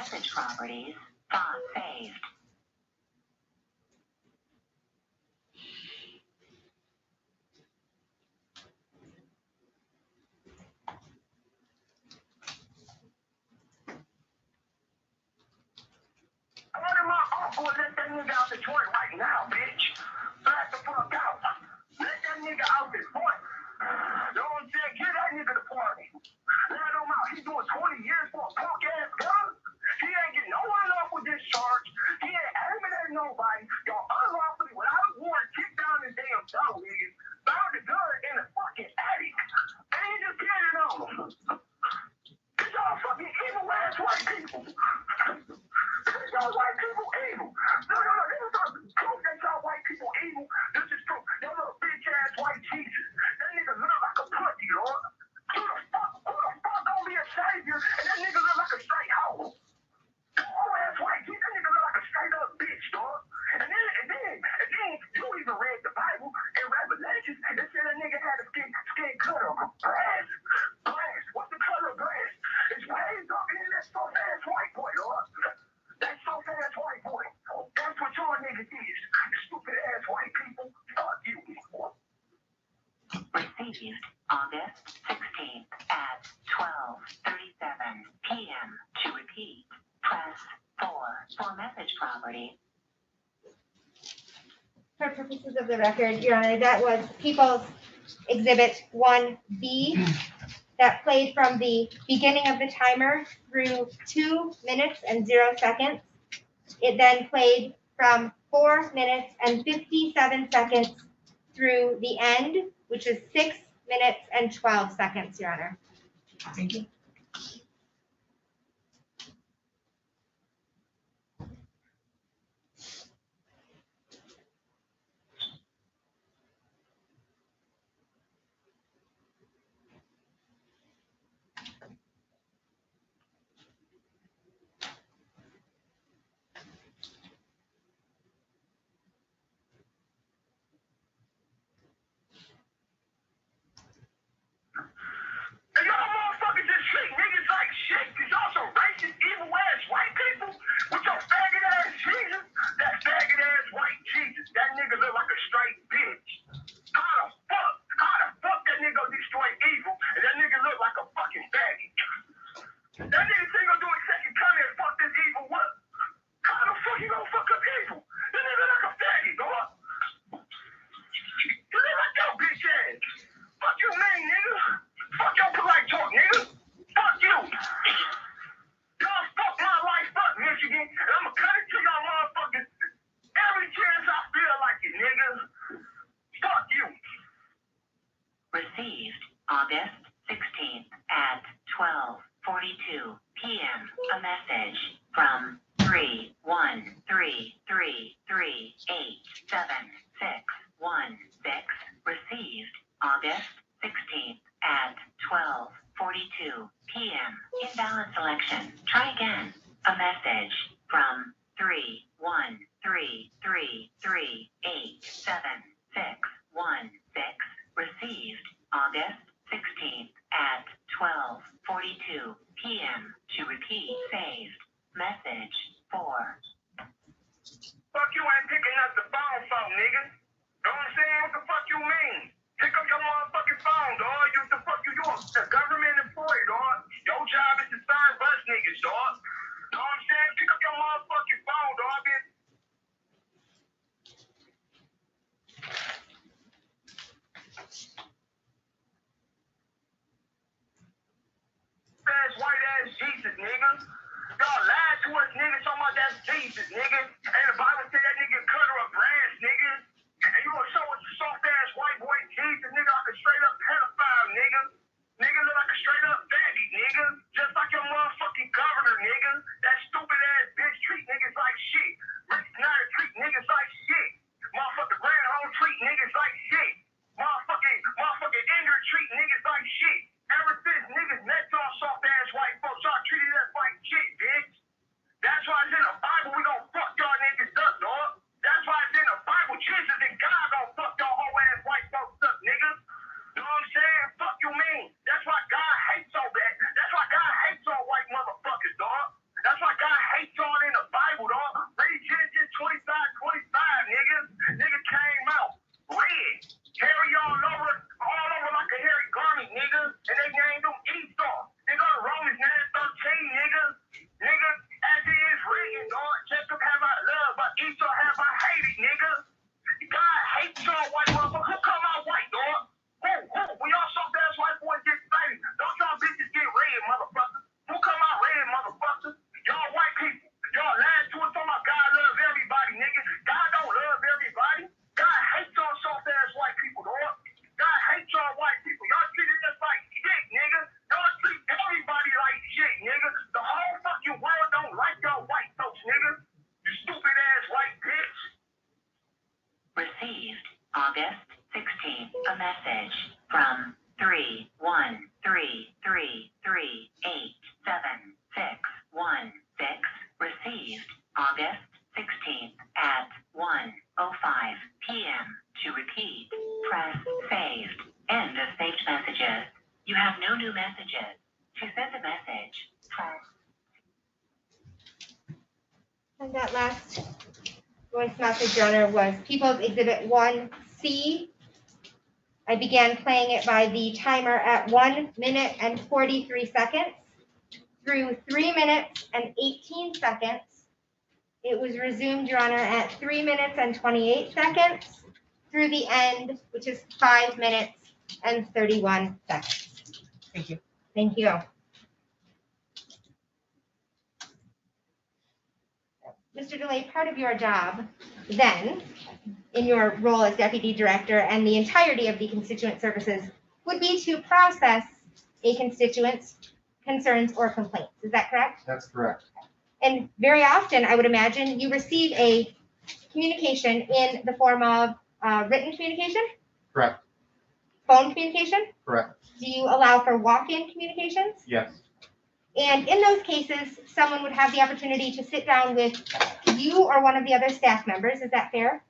message properties, 5 saved. Order my uncle and let that nigga out the joint right now, bitch. Back the fuck out. Let that nigga out the joint. You know what I'm saying? Get that nigga the party. Let him out. He's doing 20 years for a punk ass gun. He ain't getting no unlawful discharge. He ain't aiming at nobody. Y'all unlawfully, without a warrant, kicked down his damn door, nigga. Found the gun in the fucking attic. And he just get it on him. Cause y'all fucking evil ass white people. Cause y'all white people evil. No, this is not proof that y'all white people evil. This is proof. Y'all little bitch ass white Jesus. That nigga look like a pussy, Lord. Who the fuck gonna be a savior? And that nigga look like a straight hoe. Poor ass white Jesus. That nigga look like a straight up bitch, dog. And then you even read the Bible in Revelations and said that nigga had a skin color of grass. Grass. What's the color of grass? It's way darker than that soft ass white boy, Lord. That soft ass white boy. That's what your niggas is. Stupid ass white people. Fuck you. Received August 16th at 12:37 p.m. To repeat, press 4 for message property. For purposes of the record, Your Honor, that was People's Exhibit 1B that played from the beginning of the timer through 2 minutes and 0 seconds. It then played from 4 minutes and 57 seconds through the end, which is 6 minutes and 12 seconds, Your Honor. Thank you. And y'all motherfuckers just treat niggas like shit, cause y'all some racist, evil ass white people with your faggot ass Jesus. That faggot ass white Jesus, that nigga look like a straight bitch. How the fuck that nigga destroy evil, and that nigga look like a fucking faggot? That nigga say gonna do a second coming and fuck this evil what? How the fuck you gonna fuck up evil? That nigga look like a faggot, dog. You look like your bitch ass. Fuck you, man, nigga. Fuck your polite talk, nigga. Fuck you. Y'all fuck my life up, Michigan. And I'ma cut it to y'all motherfuckers every chance I feel like it, nigga. Fuck you. Received August 16th at 12:42 p.m. A message from 313338716. Received August 16th at 12:42 p.m. Invalid selection. Try again. A message from 313338716. Received August 16th at 12:42 p.m. To repeat, saved. Message 4. Fuck you ain't picking up the phone, nigga. Know what I'm saying? What the fuck you mean? Pick up your motherfucking phone, dog. You the fuck you doing? A government employee, dog. Your job is to serve us niggas, dog. Know what I'm saying? Pick up your motherfucking phone, dog, bitch. Ass white ass Jesus, nigga. Y'all lied to us, nigga. Talking about that's Jesus, nigga. And the Bible say that nigga cut her a branch, nigga. And you gonna show us a soft ass white boy Jesus, nigga, like a straight up pedophile, nigga. Nigga look like a straight up faggot, nigga. Just like your motherfucking governor, nigga. That stupid ass bitch treat niggas like shit. Rick Snyder treat niggas like shit. Motherfucking Granholm treat niggas like shit. Motherfucking Ingrid treat niggas like shit. Ever since niggas met y'all soft ass white folks, y'all treated us like shit, bitch. That's why it's in the Bible we gon' fuck August 16th, a message from 31333387616 received August 16th at 1:05 p.m. To repeat, press saved. End of saved messages. You have no new messages. To send a message, press. And that last voice message, Your Honor, was People's Exhibit 1C. I began playing it by the timer at 1 minute and 43 seconds. Through 3 minutes and 18 seconds, it was resumed, Your Honor, at 3 minutes and 28 seconds, through the end, which is 5 minutes and 31 seconds. Thank you. Thank you. Mr. DeLay, part of your job then, in your role as Deputy Director and the entirety of the constituent services, would be to process a constituent's concerns or complaints. Is that correct? That's correct. And very often, I would imagine, you receive a communication in the form of written communication, Correct. phone communication. Correct. Do you allow for walk-in communications? Yes. And in those cases, someone would have the opportunity to sit down with you or one of the other staff members. Is that fair?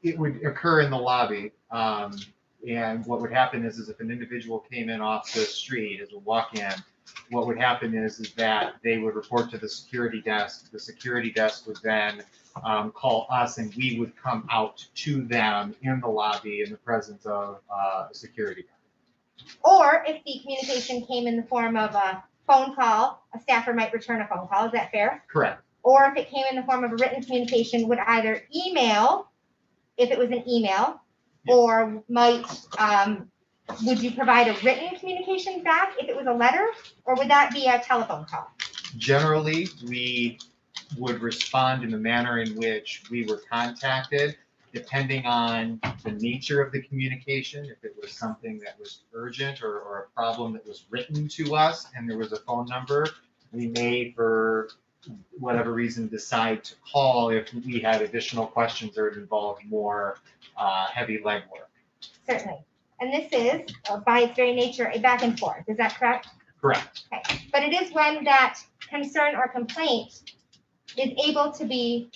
It would occur in the lobby. And what would happen is if an individual came in off the street as a walk-in, what would happen is that they would report to the security desk. The security desk would then call us, and we would come out to them in the lobby in the presence of a security guard. Or if the communication came in the form of a phone call, a staffer might return a phone call. Is that fair? Correct. Or if it came in the form of a written communication, would either email, if it was an email, or might, would you provide a written communication back if it was a letter, or would that be a telephone call? Generally, we would respond in the manner in which we were contacted, depending on the nature of the communication. If it was something that was urgent or a problem that was written to us and there was a phone number, we may, for whatever reason, decide to call if we had additional questions or it involved more heavy legwork. Certainly. And this is, by its very nature, a back and forth. Is that correct? Correct. Okay. But it is when that concern or complaint is able to be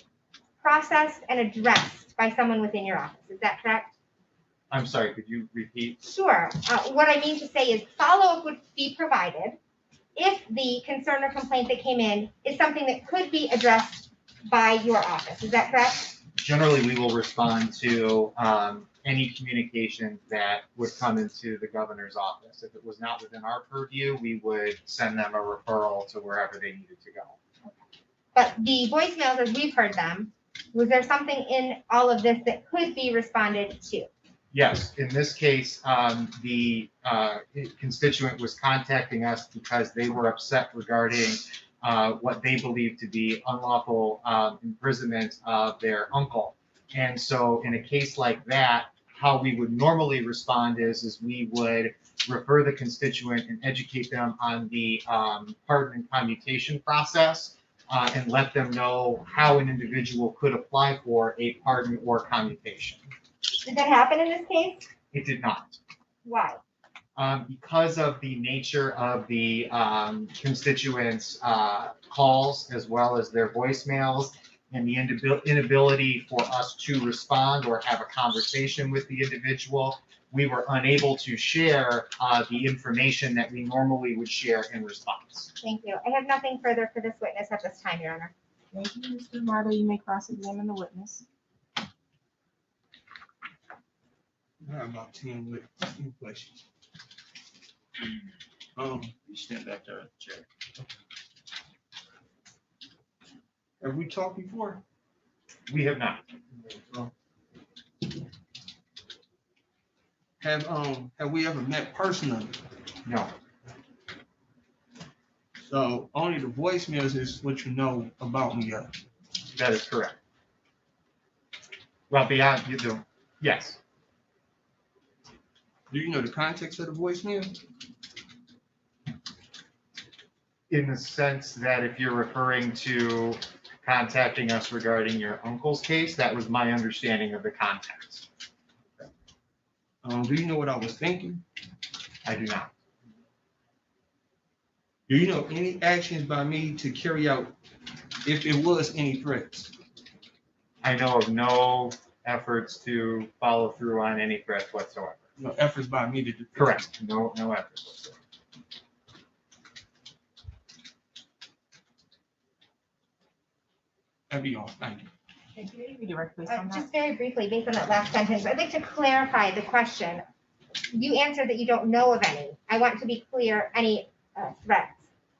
processed and addressed by someone within your office. Is that correct? I'm sorry, could you repeat? Sure. What I mean to say is follow-up would be provided if the concern or complaint that came in is something that could be addressed by your office. Is that correct? Generally, we will respond to any communication that would come into the governor's office. If it was not within our purview, we would send them a referral to wherever they needed to go. But the voicemails, as we've heard them, was there something in all of this that could be responded to? Yes, in this case, the constituent was contacting us because they were upset regarding what they believed to be unlawful imprisonment of their uncle. And so in a case like that, how we would normally respond is we would refer the constituent and educate them on the pardon and commutation process and let them know how an individual could apply for a pardon or commutation. Did that happen in this case? It did not. Why? Because of the nature of the constituents' calls as well as their voicemails and the inability for us to respond or have a conversation with the individual, we were unable to share the information that we normally would share in response. Thank you. I have nothing further for this witness at this time, Your Honor. Thank you, Mr. Hamade. You may cross-examine the witness. I have about 10 questions. You stand back there, Chair. Have we talked before? We have not. Have we ever met personally? No. So only the voicemails is what you know about me. That is correct. Well, beyond you do, yes. Do you know the context of the voicemail? In the sense that if you're referring to contacting us regarding your uncle's case. That was my understanding of the context. Do you know what I was thinking? I do not. Do you know any actions by me to carry out if it was any threats? I know of no efforts to follow through on any threats whatsoever. No efforts by me to do. Correct. No efforts whatsoever. That'd be all. Thank you. Thank you. Redirect, please, on that. Just very briefly, based on that last sentence, I'd like to clarify the question. You answered that you don't know of any. I want to be clear, any threats.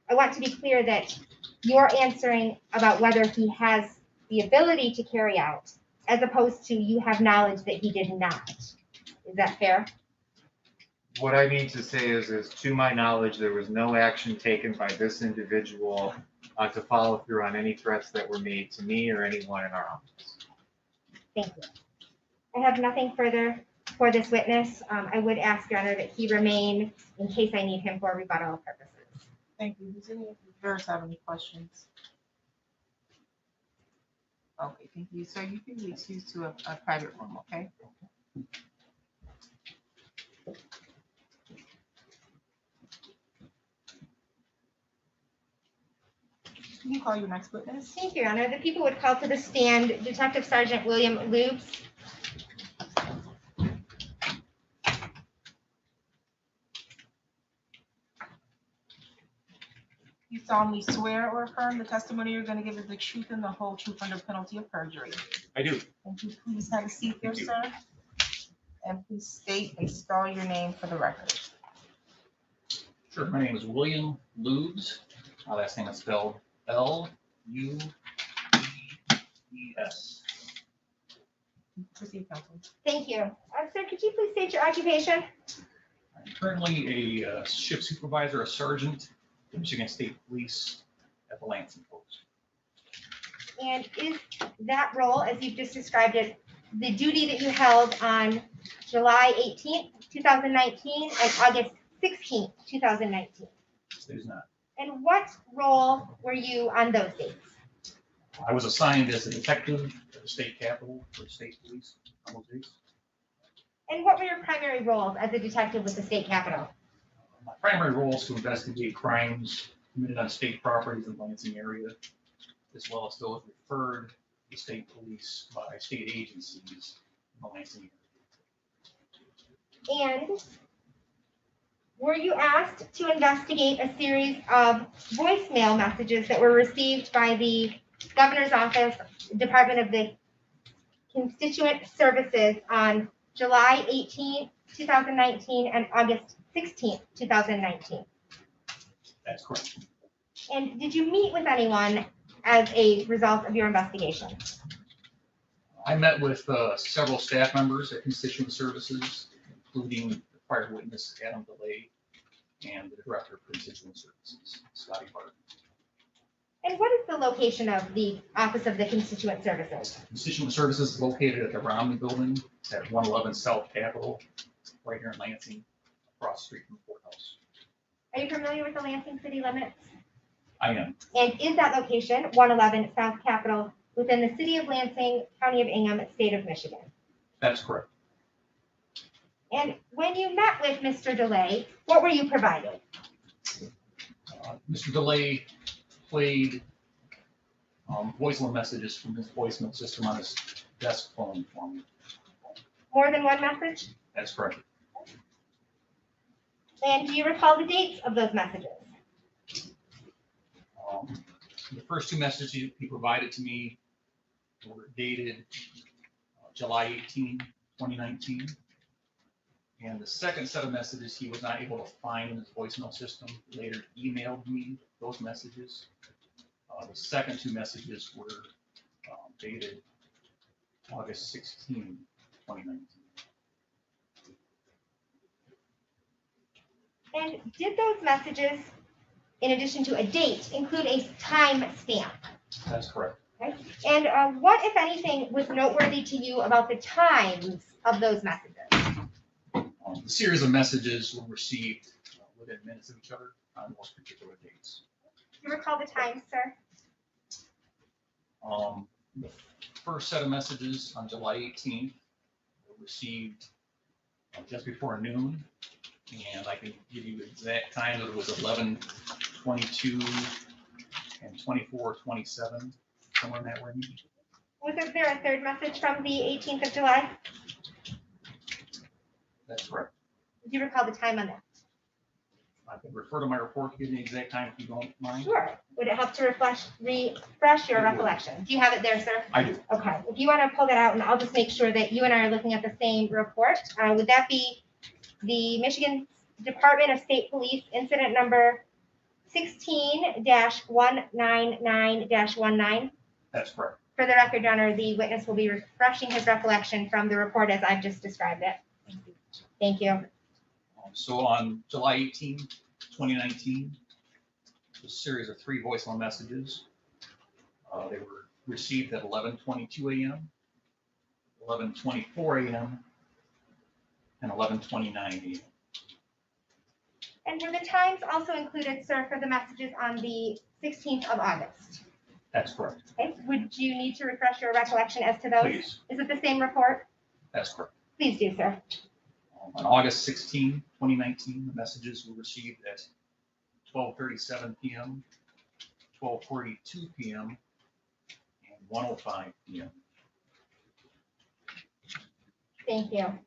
I want to be clear that you're answering about whether he has the ability to carry out, as opposed to you have knowledge that he did not. Is that fair? What I mean to say is to my knowledge, there was no action taken by this individual to follow through on any threats that were made to me or anyone in our office. Thank you. I have nothing further for this witness. I would ask, Your Honor, that he remain in case I need him for rebuttal purposes. Thank you. Does any of the jurors have any questions? Okay, thank you. So you can be excused to a private room, okay? Can you call your next witness? Thank you, Your Honor. The people would call to the stand Detective Sergeant William Lubes. You solemnly swear or affirm the testimony you're going to give is the truth and the whole truth under penalty of perjury. I do. Thank you. Please have a seat there, Thank you. sir. And please state and spell your name for the record. Sure. My name is William Lubes. My last name is spelled Luebes. Proceed, counsel. Thank you. Sir, could you please state your occupation? I'm currently a shift supervisor, a sergeant, in Michigan State Police at the Lansing Post. And is that role, as you've just described it, the duty that you held on July 18th, 2019 and August 16th, 2019? It is not. And what role were you on those dates? I was assigned as a detective at the state capitol for the state police on those days. And what were your primary roles as a detective with the state capitol? My primary role is to investigate crimes committed on state properties in the Lansing area, as well as those referred to the state police by state agencies in the Lansing area. And were you asked to investigate a series of voicemail messages that were received by the governor's office, Department of the Constituent Services on July 18th, 2019 and August 16th, 2019? That's correct. And did you meet with anyone as a result of your investigation? I met with several staff members at Constituent Services, including the prior witness, Adam DeLay, and the director of Constituent Services, Scotty Barton. And what is the location of the Office of the Constituent Services? Constituent Services is located at the Romney Building at 111 South Capitol, right here in Lansing, across the street from the courthouse. Are you familiar with the Lansing city limits? I am. And is that location, 111 South Capitol, within the city of Lansing, county of Ingham, state of Michigan? That's correct. And when you met with Mr. DeLay, what were you provided? Mr. DeLay played voicemail messages from his voicemail system on his desk phone for me. More than one message? That's correct. And do you recall the dates of those messages? The first two messages he provided to me were dated July 18, 2019. And the second set of messages he was not able to find in his voicemail system. He later emailed me those messages. The second two messages were dated August 16, 2019. And did those messages, in addition to a date, include a time stamp? That's correct. Okay. And what, if anything, was noteworthy to you about the times of those messages? The series of messages were received within minutes of each other on those particular dates. Do you recall the times, sir? The first set of messages on July 18th were received just before noon, and I can give you the exact time that it was 11:22 and 24:27, somewhere in that range. Was there a third message from the 18th of July? That's correct. Do you recall the time on that? I can refer to my report to give you the exact time if you don't mind. Sure. Would it help to refresh your recollection? Do you have it there, sir? I do. Okay. If you want to pull that out, and I'll just make sure that you and I are looking at the same report. Would that be the Michigan Department of State Police incident number 16-199-19? That's correct. For the record, Your Honor, the witness will be refreshing his recollection from the report as I've just described it. Thank you. So on July 18, 2019, a series of 3 voicemail messages. They were received at 11:22 a.m., 11:24 a.m., and 11:29 a.m. And were the times also included, sir, for the messages on the 16th of August? That's correct. Okay. Would you need to refresh your recollection as to those? Please. Is it the same report? That's correct. Please do, sir. On August 16, 2019, the messages were received at 12:37 p.m., 12:42 p.m., and 1:05 p.m. Thank you.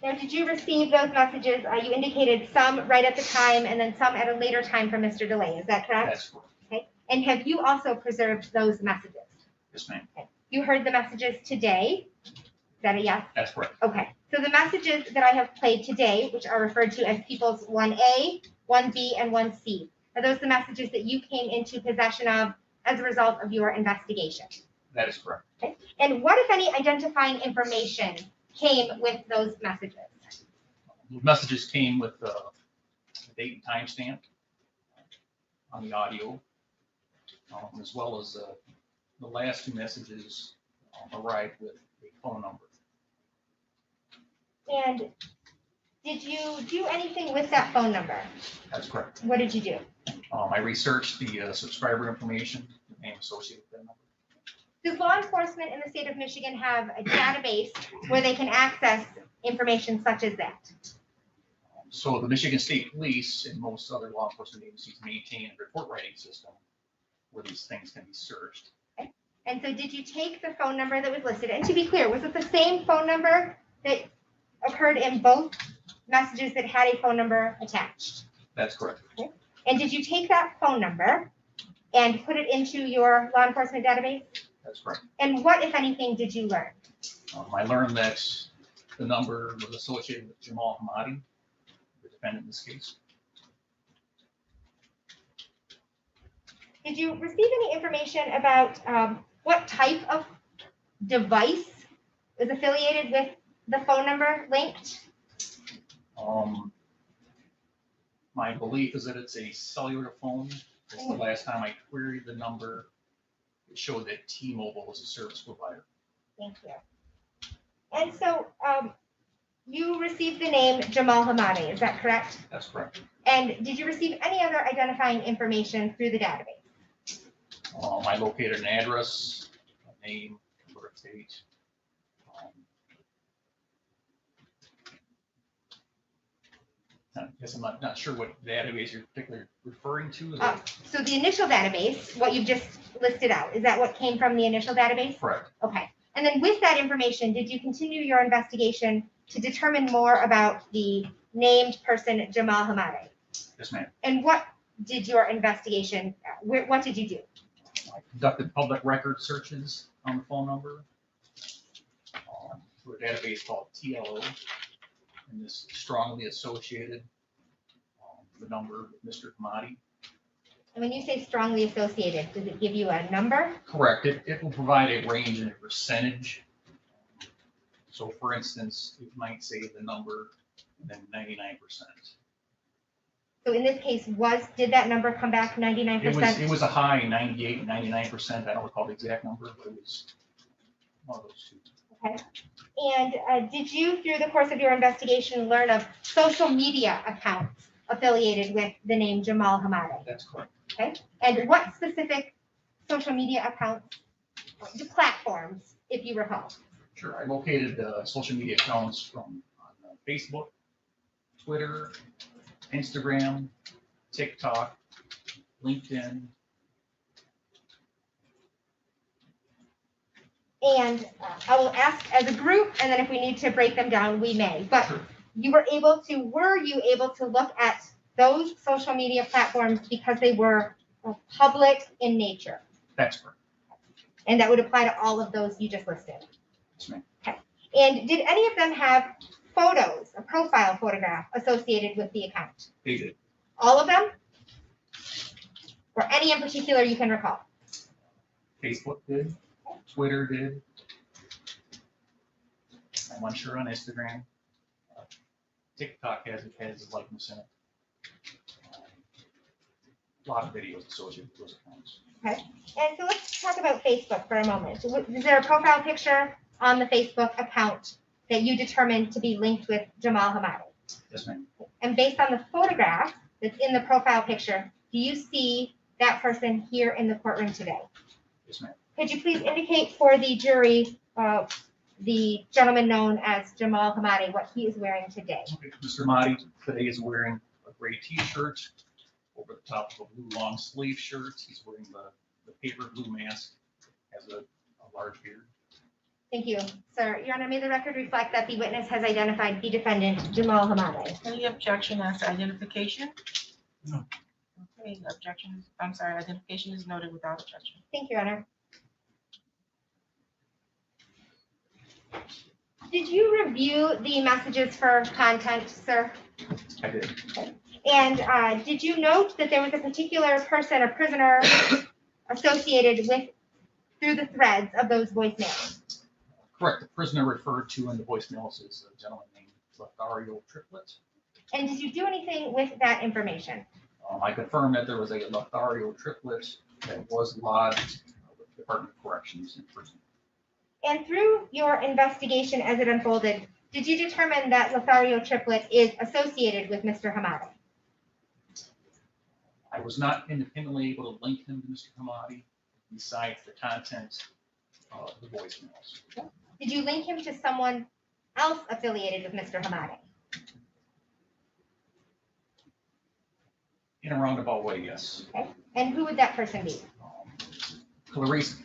Now, did you receive those messages? You indicated some right at the time and then some at a later time from Mr. DeLay. Is that correct? That's correct. Okay. And have you also preserved those messages? Yes, ma'am. Okay. You heard the messages today. Is that a yes? That's correct. Okay. So the messages that I have played today, which are referred to as People's 1A, 1B, and 1C, are those the messages that you came into possession of as a result of your investigation? That is correct. Okay. And what, if any, identifying information came with those messages? The messages came with a date and timestamp on the audio, as well as the last 2 messages arrived with a phone number. And did you do anything with that phone number? That's correct. What did you do? I researched the subscriber information, the name associated with that number. Does law enforcement in the state of Michigan have a database where they can access information such as that? So the Michigan State Police and most other law enforcement agencies maintain a report writing system where these things can be searched. Okay. And so did you take the phone number that was listed? And to be clear, was it the same phone number that occurred in both messages that had a phone number attached? That's correct. Okay. And did you take that phone number and put it into your law enforcement database? That's correct. And what, if anything, did you learn? I learned that the number was associated with Jamal Hamade, the defendant in this case. Did you receive any information about what type of device is affiliated with the phone number linked? My belief is that it's a cellular phone. That's the last time I queried the number. It showed that T-Mobile was a service provider. Thank you. And so you received the name Jamal Hamade, is that correct? That's correct. And did you receive any other identifying information through the database? I located an address, a name, birth date. I guess I'm not sure what database you're particularly referring to. Is it- So the initial database, what you've just listed out, is that what came from the initial database? Correct. Okay. And then with that information, did you continue your investigation to determine more about the named person, Jamal Hamade? Yes, ma'am. And what did your investigation, what did you do? I conducted public record searches on the phone number through a database called TLO, and this strongly associated the number with Mr. Hamade. And when you say strongly associated, does it give you a number? Correct. It will provide a range and a percentage. So for instance, it might say the number and then 99%. So in this case, did that number come back 99%? It was a high 98, 99%. I don't recall the exact number, but it was one of those two. Okay. And did you, through the course of your investigation, learn of social media accounts affiliated with the name Jamal Hamade? That's correct. Okay. And what specific social media accounts, the platforms, if you recall? Sure, I located social media accounts from Facebook, Twitter, Instagram, TikTok, LinkedIn. And I will ask as a group, and then if we need to break them down, we may. But Sure. were you able to look at those social media platforms because they were public in nature? That's correct. And that would apply to all of those you just listed? Yes, ma'am. Okay. And did any of them have photos, a profile photograph associated with the account? They did. All of them? Or any in particular you can recall? Facebook did, Twitter did. I'm unsure on Instagram. TikTok has a likeness in it. A lot of videos associated with those accounts. Okay. And so let's talk about Facebook for a moment. Is there a profile picture on the Facebook account that you determined to be linked with Jamal Hamade? Yes, ma'am. And based on the photograph that's in the profile picture, do you see that person here in the courtroom today? Yes, ma'am. Could you please indicate for the jury the gentleman known as Jamal Hamade what he is wearing today? Okay. Mr. Hamade today is wearing a gray T-shirt over the top of a blue long sleeve shirt. He's wearing the paper blue mask, has a large beard. Thank you, sir. Your Honor, may the record reflect that the witness has identified the defendant, Jamal Hamade. Any objection as to identification? No. Okay, identification is noted without objection. Thank you, Your Honor. Did you review the messages for content, sir? I did. And did you note that there was a particular person, a prisoner, associated with, through the threads of those voicemails? Correct. The prisoner referred to in the voicemails is a gentleman named Lothario Triplet. And did you do anything with that information? I confirmed that there was a Lothario Triplet that was lodged with the Department of Corrections in prison. And through your investigation as it unfolded, did you determine that Lothario Triplet is associated with Mr. Hamade? I was not independently able to link him to Mr. Hamade besides the content of the voicemails. Did you link him to someone else affiliated with Mr. Hamade? In a roundabout way, yes. Okay. And who would that person be? Clarice,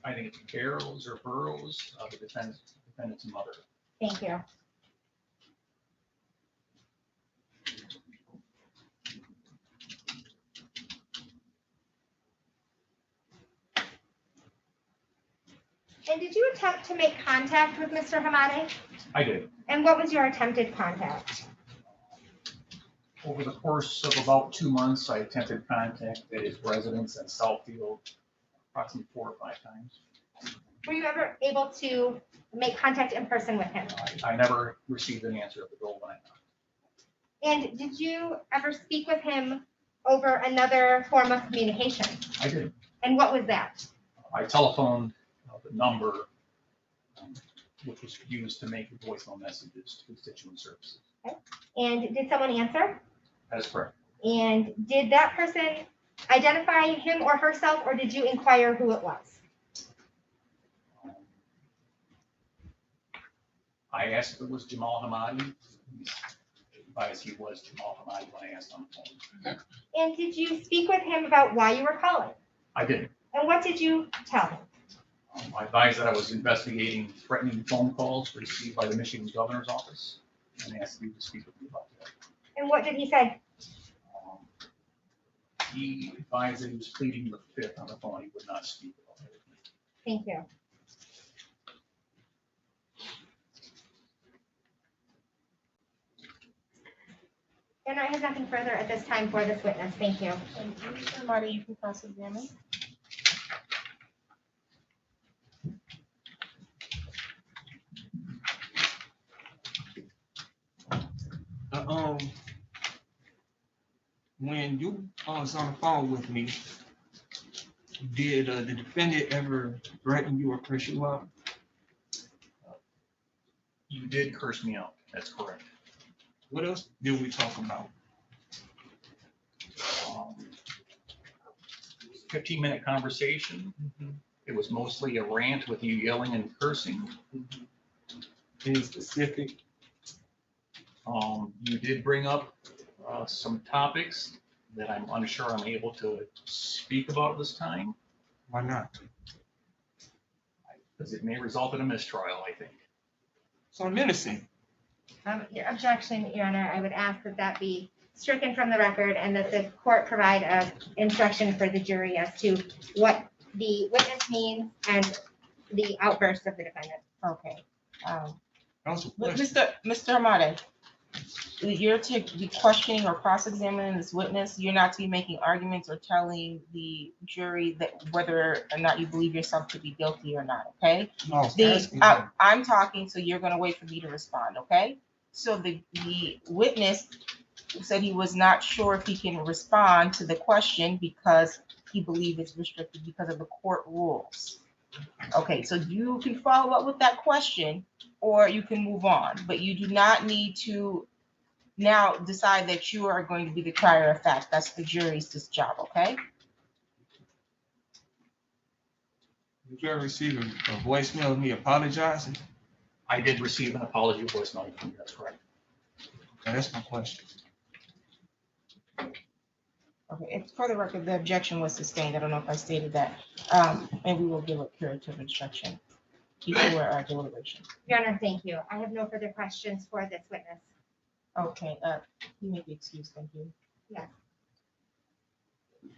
I think it's Barrows or Burrows, the defendant's mother. Thank you. And did you attempt to make contact with Mr. Hamade? I did. And what was your attempted contact? Over the course of about 2 months, I attempted contact at his residence in Southfield approximately 4 or 5 times. Were you ever able to make contact in person with him? I never received an answer at the door when I knocked. And did you ever speak with him over another form of communication? I did. And what was that? I telephoned the number which was used to make the voicemail messages to constituent services. Okay. And did someone answer? That is correct. And did that person identify him or herself, or did you inquire who it was? I asked if it was Jamal Hamade. He advised he was Jamal Hamade when I asked on the phone. And did you speak with him about why you were calling? I did. And what did you tell him? I advised that I was investigating threatening phone calls received by the Michigan Governor's Office and asked you to speak with me about that. And what did he say? He advised that he was pleading the fifth on the phone. He would not speak about it. Thank you. And I have nothing further at this time for this witness. Thank you. Thank you. Mr. Hamade, you can cross-examine. When you was on the phone with me, did the defendant ever threaten you or curse you out? You did curse me out. That's correct. What else did we talk about? 15-minute conversation. It was mostly a rant with you yelling and cursing. Any specific? You did bring up some topics that I'm unsure I'm able to speak about this time, Why not? because it may result in a mistrial, I think. So I'm innocent. Your objection, Your Honor, I would ask that that be stricken from the record and that the court provide a instruction for the jury as to what the witness means and the outburst of the defendant. Okay. That was a But question. Mr. Hamade, you're to be questioning or cross-examining this witness. You're not to be making arguments or telling the jury that whether or not you believe yourself to be guilty or not, okay? No, I was asking you. I'm talking, so you're gonna wait for me to respond, okay? So the witness said he was not sure if he can respond to the question because he believed it's restricted because of the court rules. Okay, so you can follow up with that question or you can move on, but you do not need to now decide that you are going to be the crier of fact. That's the jury's job, okay? Did you ever receive a voicemail of me apologizing? I did receive an apology voicemail from you, that's correct. Okay, that's my question. Okay, it's for the record, the objection was sustained. I don't know if I stated that. And we will give a curative instruction before our deliberation. Your Honor, thank you. I have no further questions for this witness. Okay, you may be excused, thank you.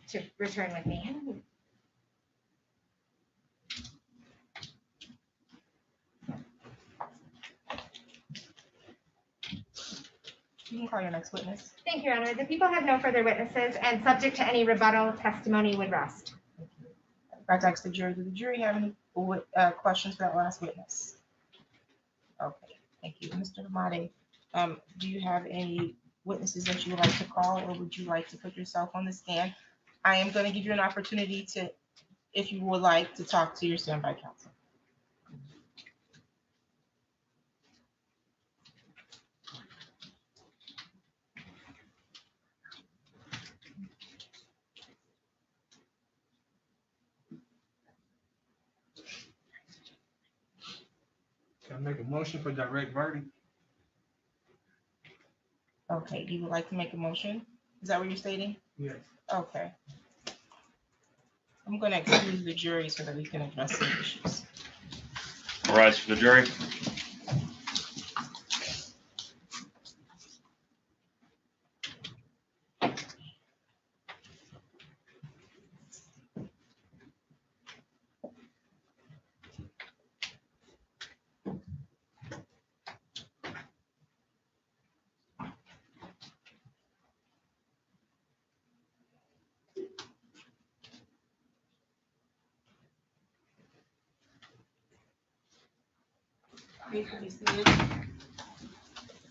To return with me. You can call your next witness. Thank you, Your Honor. The people have no further witnesses and subject to any rebuttal, testimony would rest. Thank you. In fact, ask the jury, did the jury have any questions for that last witness? Okay, thank you. Mr. Hamade, do you have any witnesses that you would like to call, or would you like to put yourself on the stand? I am going to give you an opportunity to, if you would like, to talk to your standby counsel. Can I make a motion for direct verdict? Okay, you would like to make a motion? Is that what you're stating? Yes. Okay. I'm going to exclude the jury so that we can address the issues. All rise for the jury. Please be seated.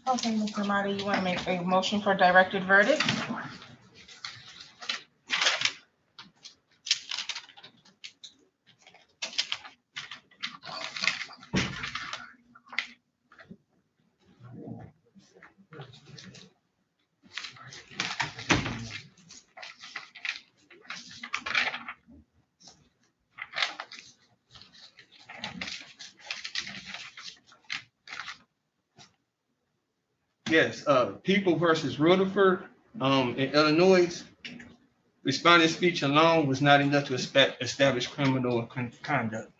Okay, Mr. Hamade, you want to make a motion for directed verdict? Yes, People versus Rutherford, in Illinois, respondent speech alone was not enough to establish criminal conduct.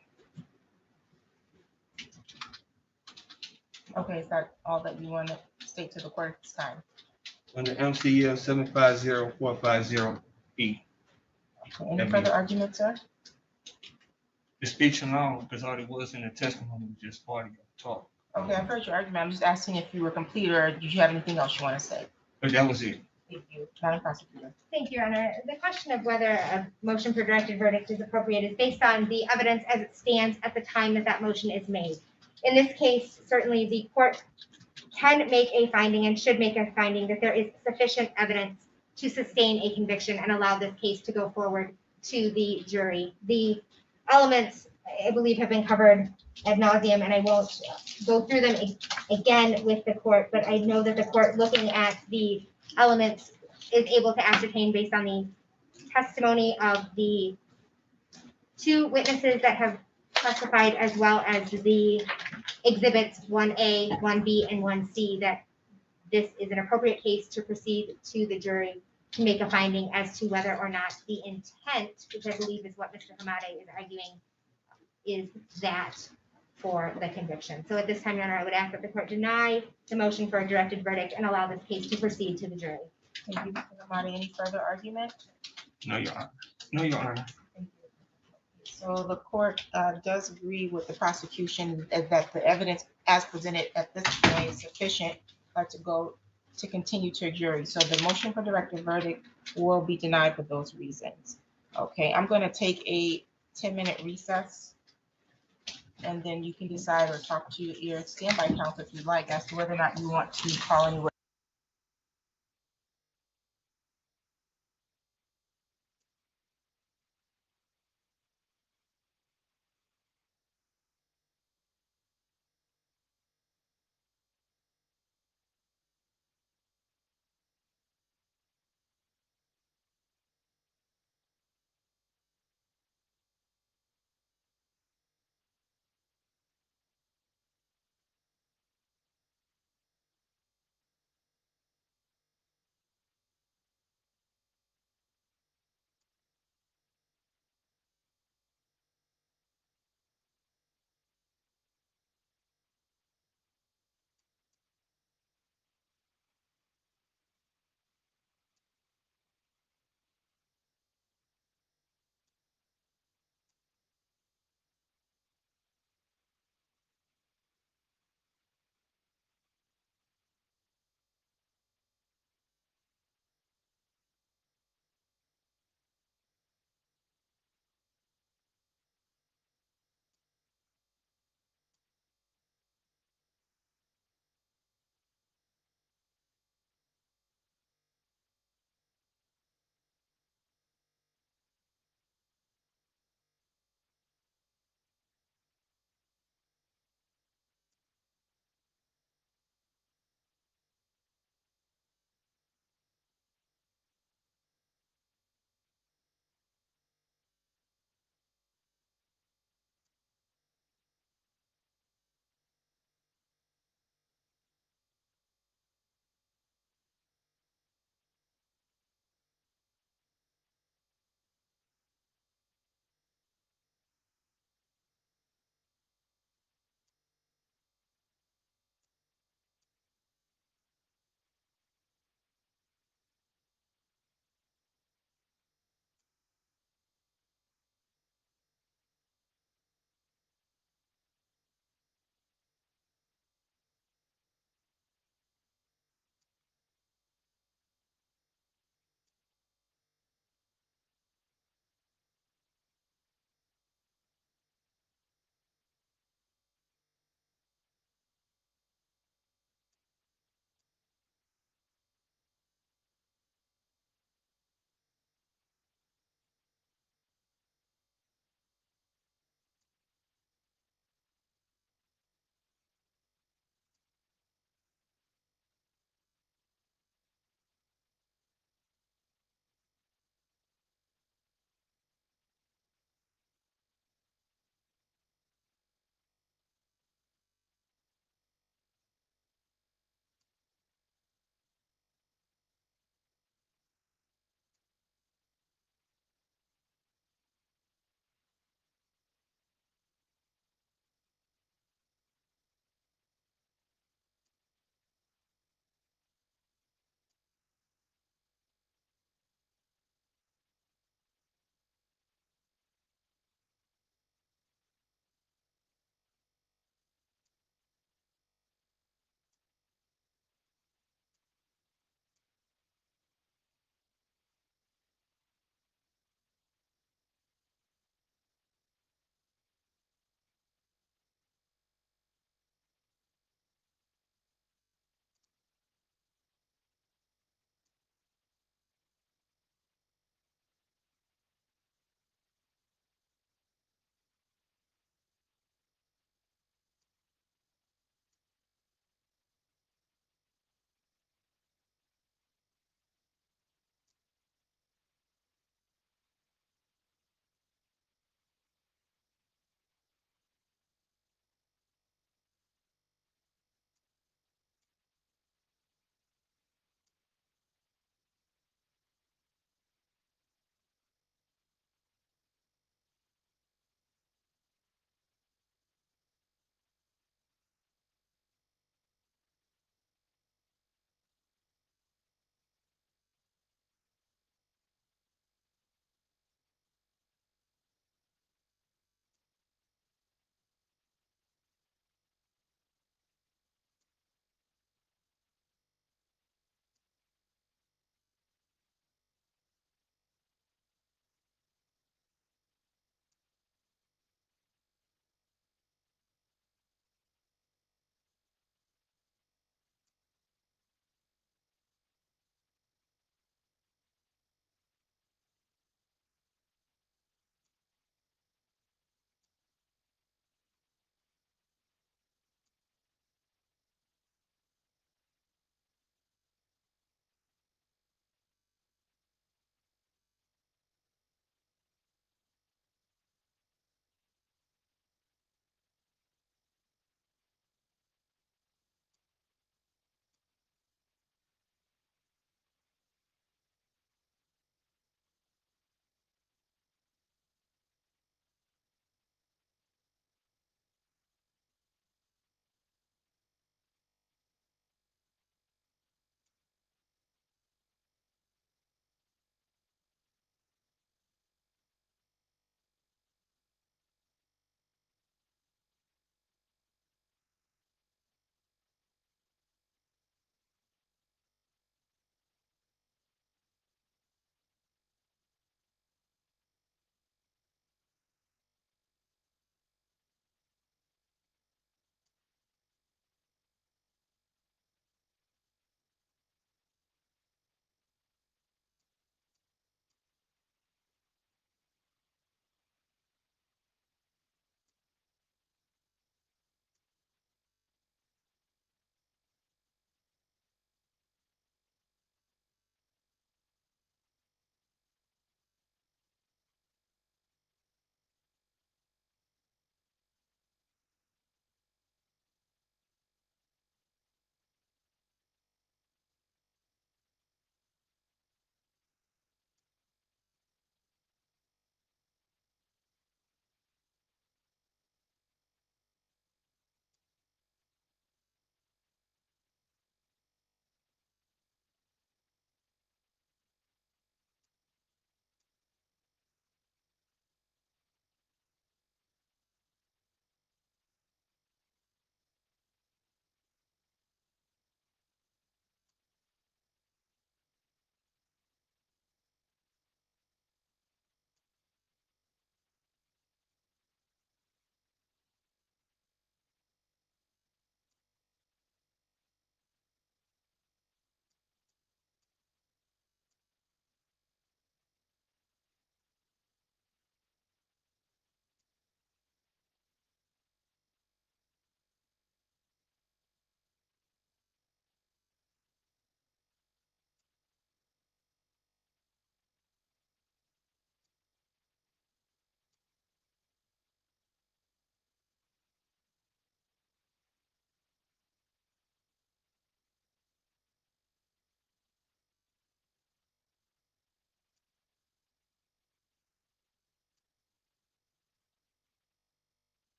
Okay, is that all that you want to state to the court at this time? Under MCL 750450E. Any further arguments, sir? The speech alone, because all it was in the testimony was just part of your talk. Okay, I've heard your argument. I'm just asking if you were complete or did you have anything else you want to say? But that was it. Thank you, Madam Prosecutor. Thank you, Your Honor. The question of whether a motion for directed verdict is appropriate is based on the evidence as it stands at the time that that motion is made. In this case, certainly the court can make a finding and should make a finding that there is sufficient evidence to sustain a conviction and allow this case to go forward to the jury. The elements, I believe, have been covered ad nauseum, and I won't go through them again with the court, but I know that the court, looking at the elements, is able to ascertain based on the testimony of the two witnesses that have testified, as well as the exhibits 1A, 1B, and 1C, that this is an appropriate case to proceed to the jury to make a finding as to whether or not the intent, which I believe is what Mr. Hamade is arguing, is that for the conviction. So at this time, Your Honor, I would ask that the court deny the motion for a directed verdict and allow this case to proceed to the jury. Thank you, Mr. Hamade. Any further argument? No, Your Honor. No, Your Honor. Thank you. So the court does agree with the prosecution that the evidence as presented at this point is sufficient to continue to a jury. So the motion for directed verdict will be denied for those reasons. Okay, I'm going to take a 10-minute recess, and then you can decide or talk to your standby counsel if you'd like as to whether or not you want to call any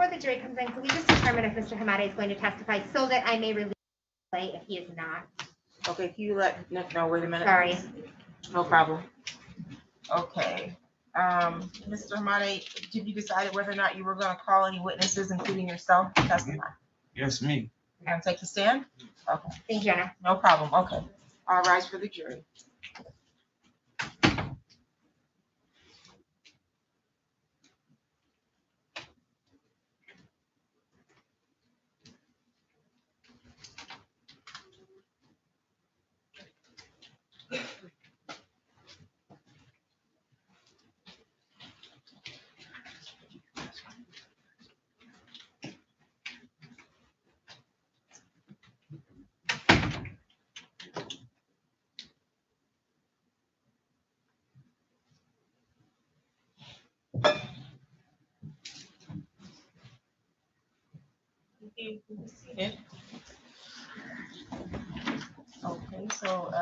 before the jury comes in, can we just determine if Mr. Hamade is going to testify so that I may release delay if he is not? Okay, can you let Nick know, wait a minute? Sorry. No problem. Okay, Mr. Hamade, did you decide whether or not you were gonna call any witnesses, including yourself, to testify? Yes, me. You're gonna take the stand? Okay, Thank you, Your Honor. no problem, okay. All rise for the jury. You can be seated. Okay, so,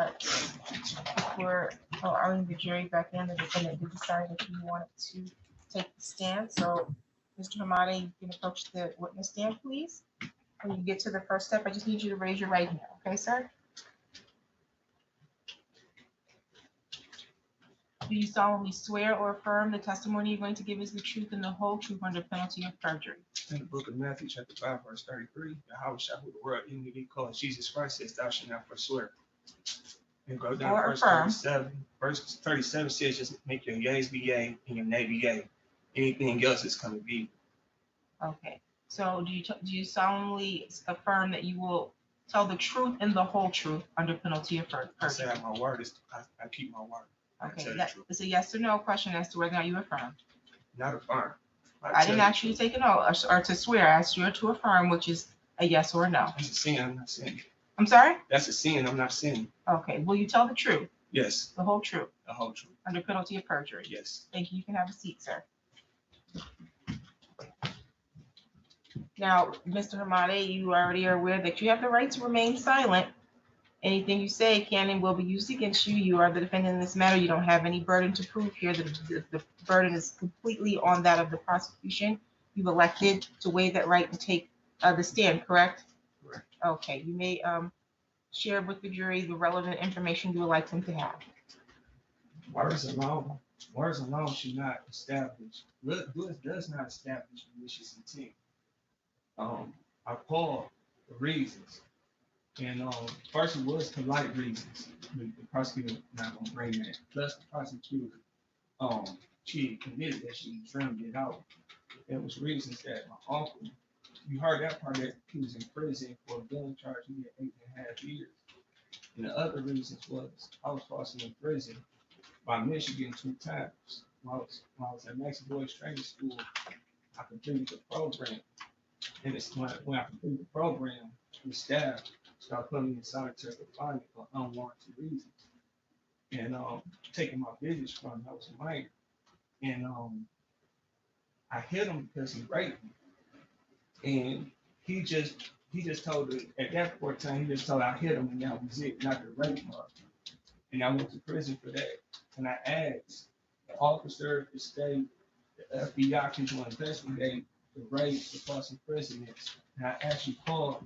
we're allowing the jury back in, the defendant did decide that he wanted to take the stand, so, Mr. Hamade, you can approach the witness stand, please. When you get to the first step, I just need you to raise your right hand, okay, sir? Do you solemnly swear or affirm the testimony you're going to give is the truth and the whole truth under penalty of perjury? In the book of Matthew, chapter 5, verse 33, Yahweh shall who the world enmity called Jesus Christ says, thou shalt not forswear. And go down Or to verse affirm. 37. Verse 37 says, just make your yays be yay and your nay be yay. Anything else is coming to be. Okay, so do you solemnly affirm that you will tell the truth and the whole truth under penalty of I say perjury? my word is, I keep my word. I Okay, tell the that truth. is a yes or no question as to whether or not you affirm. Not affirm. I didn't ask you to take an oath or to swear, I asked you to affirm, which is a yes or a no. That's a sin, I'm not sinning. I'm sorry? That's a sin, I'm not sinning. Okay, will you tell the truth, Yes, the whole truth, the whole truth. under penalty of perjury? Yes. Thank you, you can have a seat, sir. Now, Mr. Hamade, you already are aware that you have the right to remain silent. Anything you say can and will be used against you. You are the defendant in this matter. You don't have any burden to prove here. The burden is completely on that of the prosecution. You've elected to waive that right and take the stand, correct? Correct. Okay, you may share with the jury the relevant information you would like them to have. Words alone should not establish, words does not establish malicious intent. I called the reasons. And first it was polite reasons. The prosecutor not gonna bring that. Plus the prosecutor, she admitted that she trimmed it out. There was reasons that my uncle, you heard that part, that he was in prison for a gun charge. He had 8.5 years. And the other reasons was I was falsely in prison by Michigan 2 times. When I was at Maxie Boys Training School, I completed the program. And it's when I completed the program, the staff started putting me in solitary confinement for unwarranted reasons. And taking my business from him, I was a minor. And I hit him because he raped me. And he just told it at that point in time, he just told I hit him and that was it, not the rape part. And I went to prison for that. And I asked the officer, the state, the FBI people to investigate the rape, the false imprisonments. And I actually called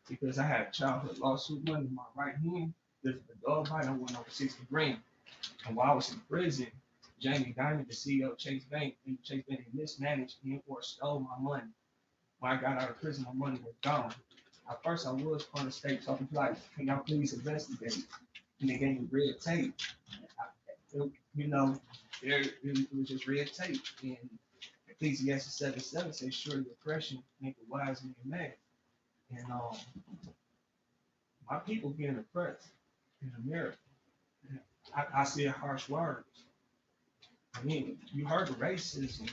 because I had childhood lawsuit money in my right hand. The dog bite, I went over 60 grand. And while I was in prison, Jamie Diamond, the CEO of Chase Bank, and Chase Bank mismanaged and or stole my money. When I got out of prison, my money was gone. At first, I was on the state talking like, can y'all please investigate? And they gave me red tape. It was just red tape. And Ecclesiastes 7:7 says, surely oppression make a wise man mad. And my people being oppressed in America. I said harsh words. I mean, you heard the racism.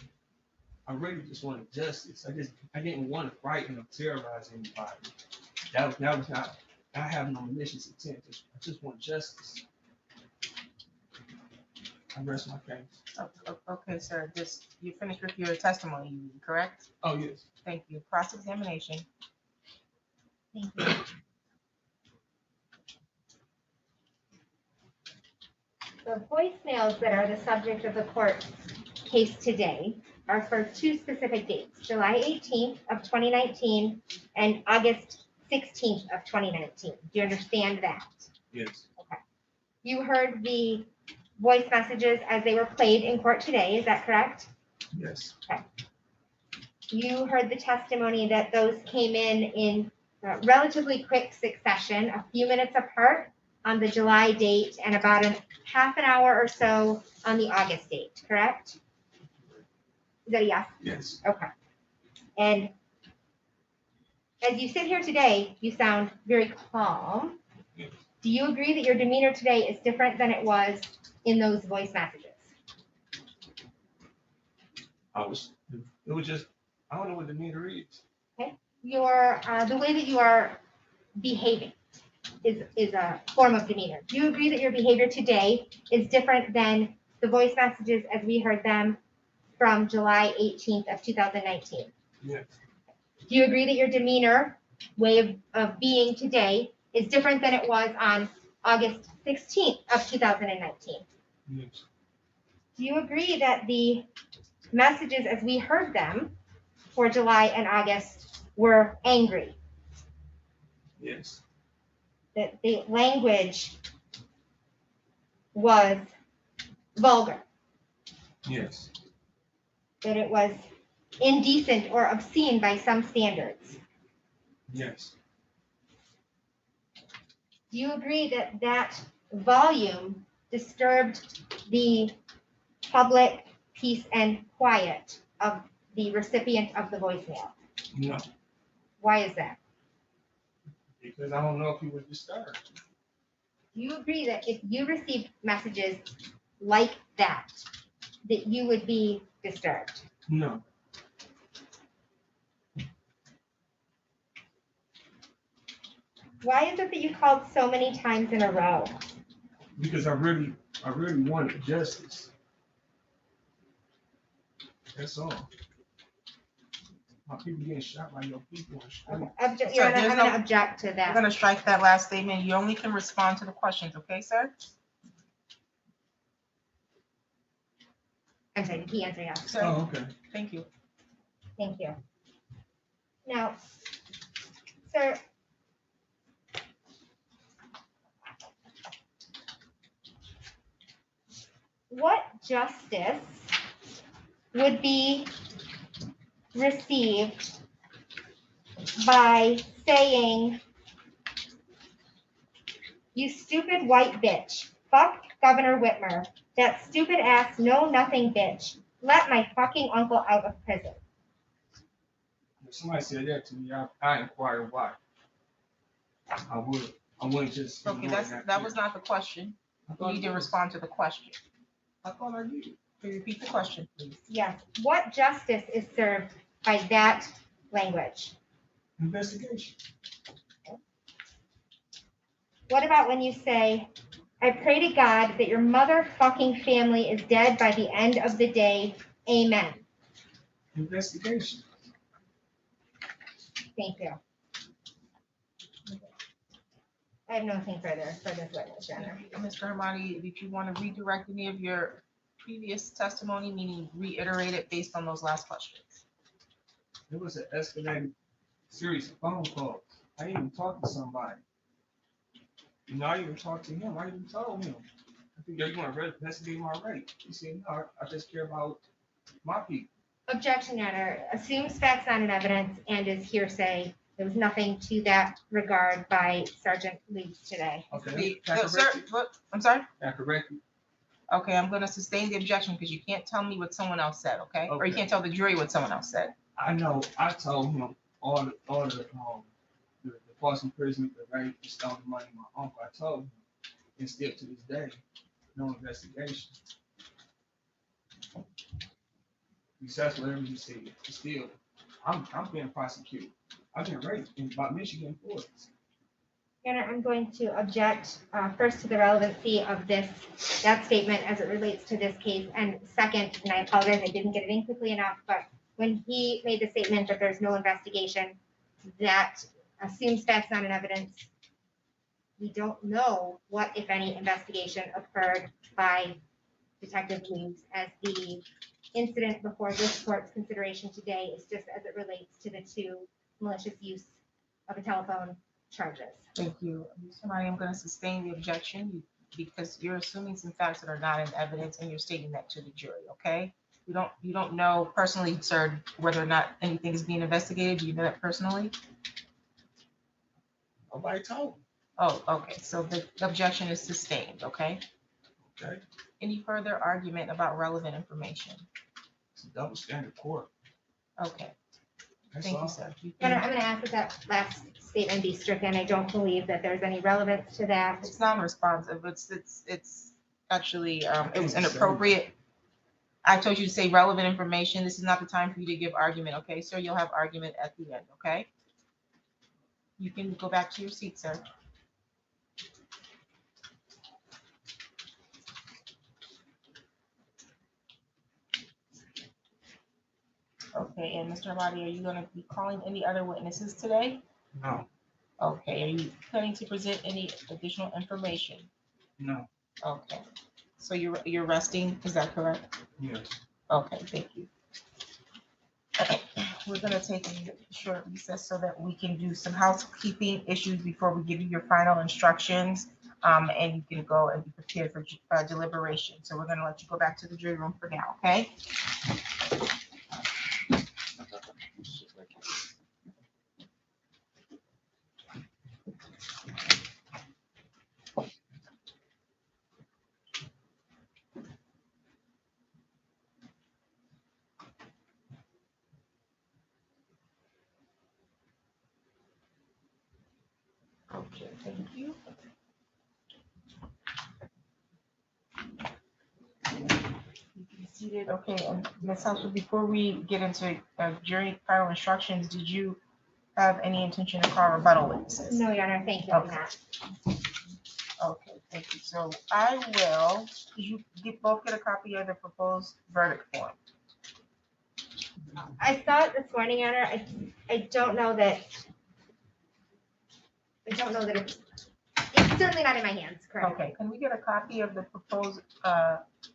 I really just wanted justice. I didn't want to fight and terrorize anybody. That was not. I have no malicious intent. I just want justice. I rest my case. Okay, sir. You finished with your testimony, correct? Oh yes. Thank you. Cross-examination. Thank you. The voicemails that are the subject of the court's case today are for two specific dates, July 18th of 2019 and August 16th of 2019. Do you understand that? Yes. You heard the voice messages as they were played in court today, is that correct? Yes. You heard the testimony that those came in relatively quick succession, a few minutes apart on the July date and about half an hour or so on the August date, correct? Is that a yes? Yes. Okay. And as you sit here today, you sound very calm. Yes. Do you agree that your demeanor today is different than it was in those voice messages? It was just, I don't know what the meter is. The way that you are behaving is a form of demeanor. Do you agree that your behavior today is different than the voice messages as we heard them from July 18th of 2019? Yes. Do you agree that your demeanor, way of being today, is different than it was on August 16th of 2019? Yes. Do you agree that the messages as we heard them for July and August were angry? Yes. That the language was vulgar? Yes. That it was indecent or obscene by some standards? Yes. Do you agree that that volume disturbed the public peace and quiet of the recipient of the voicemail? No. Why is that? Because I don't know if he was disturbed. Do you agree that if you received messages like that you would be disturbed? No. Why is it that you called so many times in a row? Because I really wanted justice. That's all. My people getting shot by your people. Your Sir, Honor, there's I'm going no- to object to I'm that. gonna strike that last statement. You only can respond to the questions, okay, sir? I'm sorry, did he answer yes? Sir, Oh, okay. thank you. Thank you. Now, sir, what justice would be received by saying, "You stupid white bitch, fuck Governor Whitmer, that stupid ass know-nothing bitch, let my fucking uncle out of prison"? If somebody said that to me, I inquire why. I would. I wouldn't just. Okay, ignore that was not the question. I You thought need it to was. respond to the question. I thought I did. Can you repeat the question, please? Yes. What justice is served by that language? Investigation. What about when you say, "I pray to God that your motherfucking family is dead by the end of the day. Amen"? Investigation. Thank you. I have nothing further for this witness, Your Honor. Mr. Hamade, did you want to redirect any of your previous testimony, meaning reiterate it based on those last questions? It was an escalated series of phone calls. I even talked to somebody. You know, I even talked to him. I even told him, I think you want to investigate my rape. He said, no, I just care about my people. Objection, Your Honor. Assumes facts not in evidence and is hearsay. There was nothing to that regard by Sergeant Leeds today. Okay. Sir, what? I'm sorry? I correct you. Okay, I'm gonna sustain the objection because you can't tell me what someone else said, okay? Or you Okay. can't tell the jury what someone else said. I know. I told him all the false imprisonment, the rape, the stolen money, my uncle. I told him, and still to this day, no investigation. Besides whatever you said, still, I'm being prosecuted. I've been raped in about Michigan courts. Your Honor, I'm going to object first to the relevancy of that statement as it relates to this case. And second, and I apologize, I didn't get it in quickly enough, but when he made the statement that there's no investigation, that assumes facts not in evidence. We don't know what, if any, investigation occurred by Detective Leeds as the incident before this court's consideration today is just as it relates to the two malicious use of a telephone charges. Thank you. Somebody, I'm going to sustain the objection because you're assuming some facts that are not in evidence and you're stating that to the jury, okay? You don't know personally, sir, whether or not anything is being investigated. Do you know that personally? Nobody told me. Oh, okay. So the objection is sustained, okay? Okay, Any further argument about relevant information? it's a double standard court. Okay, That's thank you, all. sir. You Your Honor, can- I'm gonna ask that that last statement be stricken. I don't believe that there's any relevance to that. It's non-responsive. It's actually, it was inappropriate. I told you to say relevant information. This is not the time for you to give argument, okay, sir? You'll have argument at the end, okay? You can go back to your seat, sir. Okay, and Mr. Hamade, are you gonna be calling any other witnesses today? No, Okay, are you planning to present any additional information? no, Okay, so you're resting, is that correct? yes. Okay, thank you. We're gonna take a short recess so that we can do some housekeeping issues before we give you your final instructions. And you can go and be prepared for deliberation. So we're gonna let you go back to the jury room for now, okay? Okay, thank you. You can be seated, okay, and Ms. Houser, before we get into jury final instructions, did you have any intention to call rebuttal witnesses? No, Your Honor, thank you. I'm Okay. not. Okay, thank you. So I will, did you both get a copy of the proposed verdict form? I saw it this morning, Your Honor. I don't know that it's certainly not in my hands, correct? Okay, can we get a copy of the proposed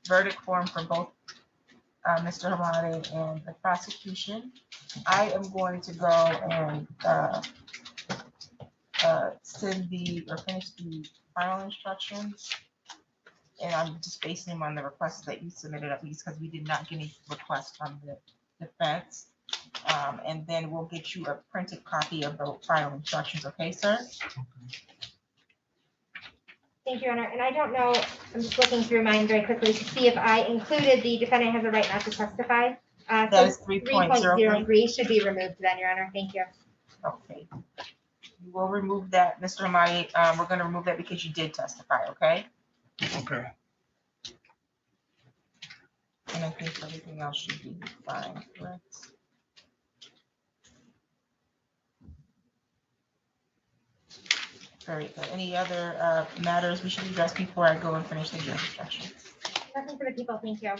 verdict form from both Mr. Hamade and the prosecution? I am going to go and finish the final instructions. And I'm just basing them on the requests that you submitted, at least because we did not get any requests from the defense. And then we'll get you a printed copy of the final instructions, okay, sir? Thank you, Your Honor. And I don't know, I'm just looking through mine very quickly to see if I included the defendant has a right not to testify. That is 3.03. 3.03 should be removed then, Your Honor. Thank you. Okay. We will remove that, Mr. Hamade. We're gonna remove that because you did testify, okay? Okay. And I think everything else should be fine, correct? Very good. Any other matters we should address before I go and finish the jury instructions? Nothing for the people. Thank you.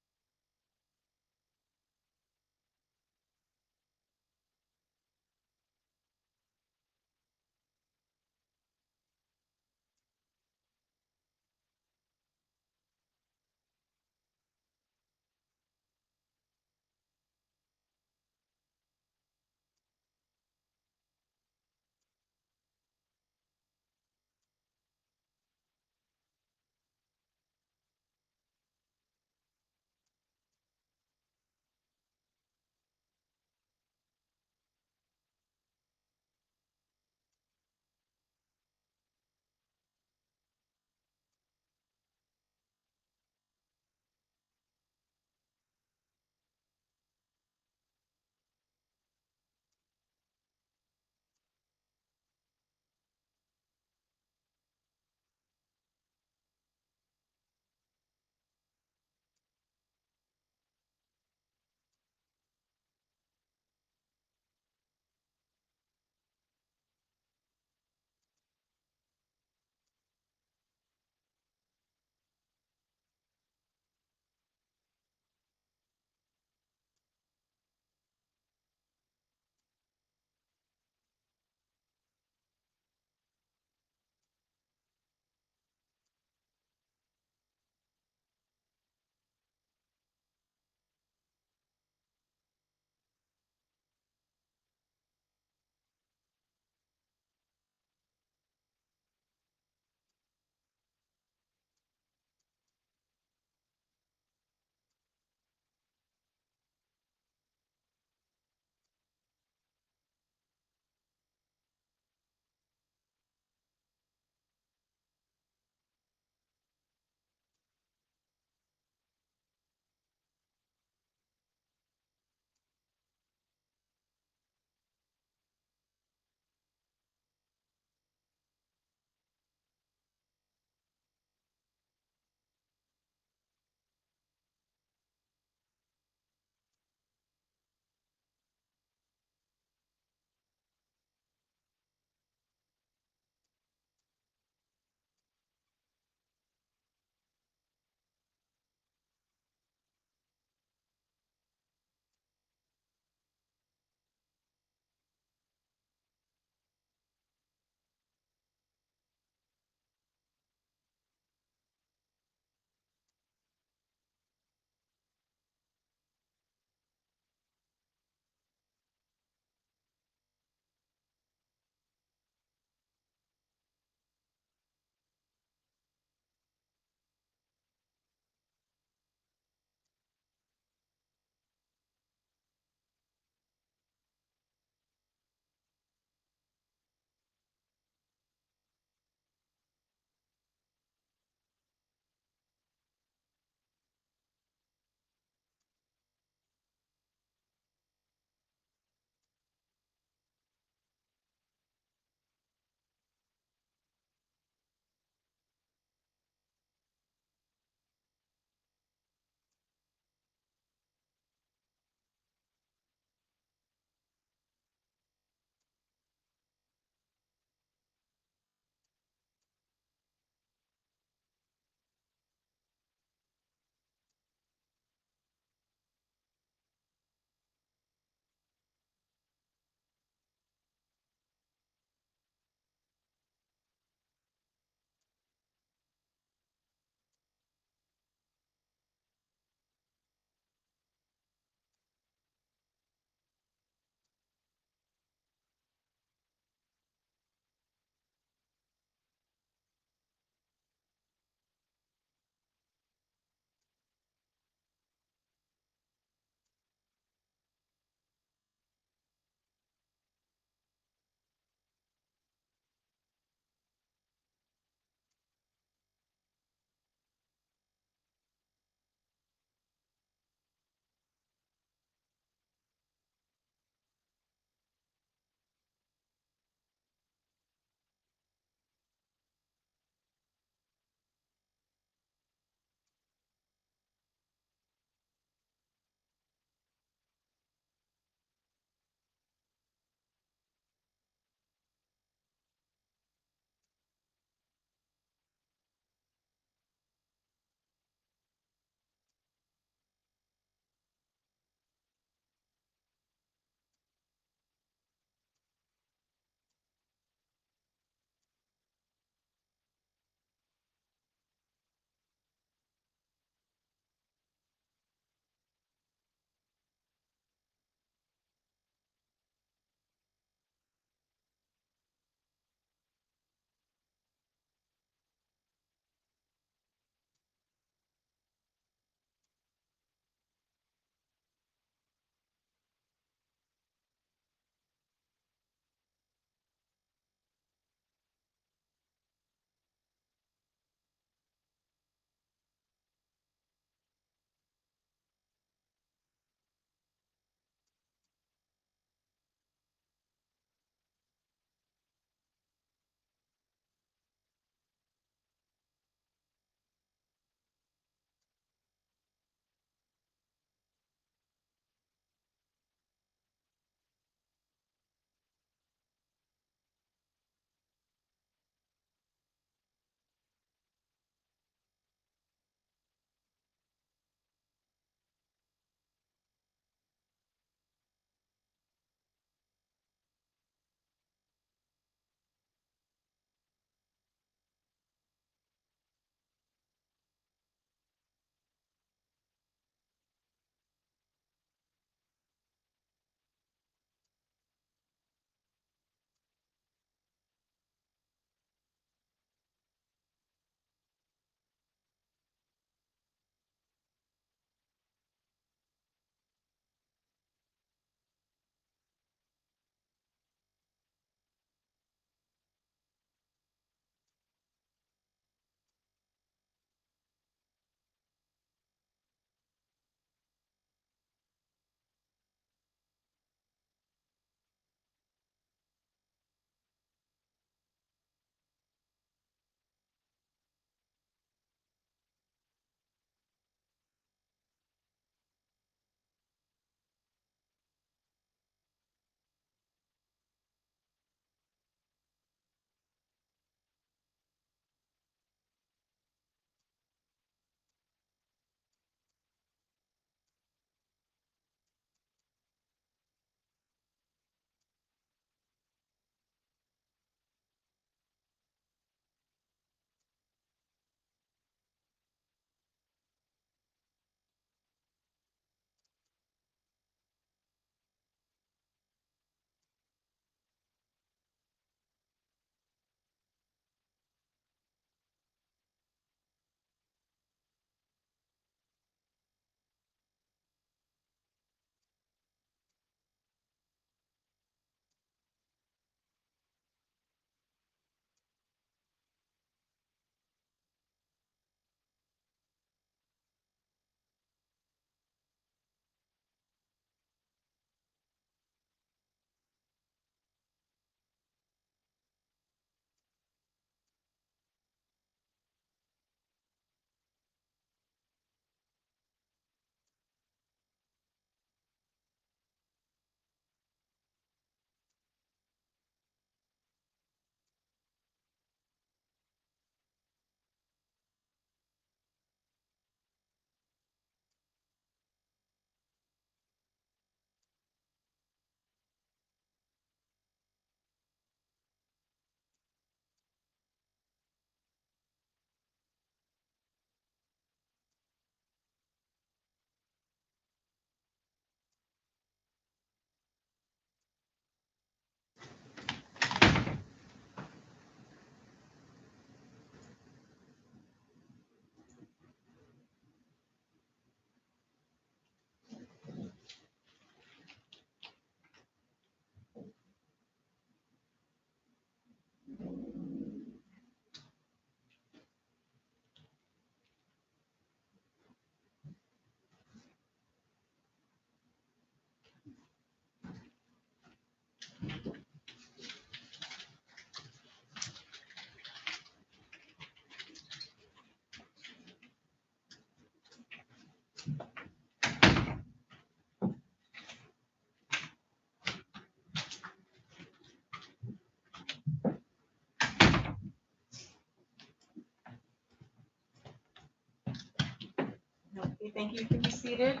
Okay, thank you. You can be seated.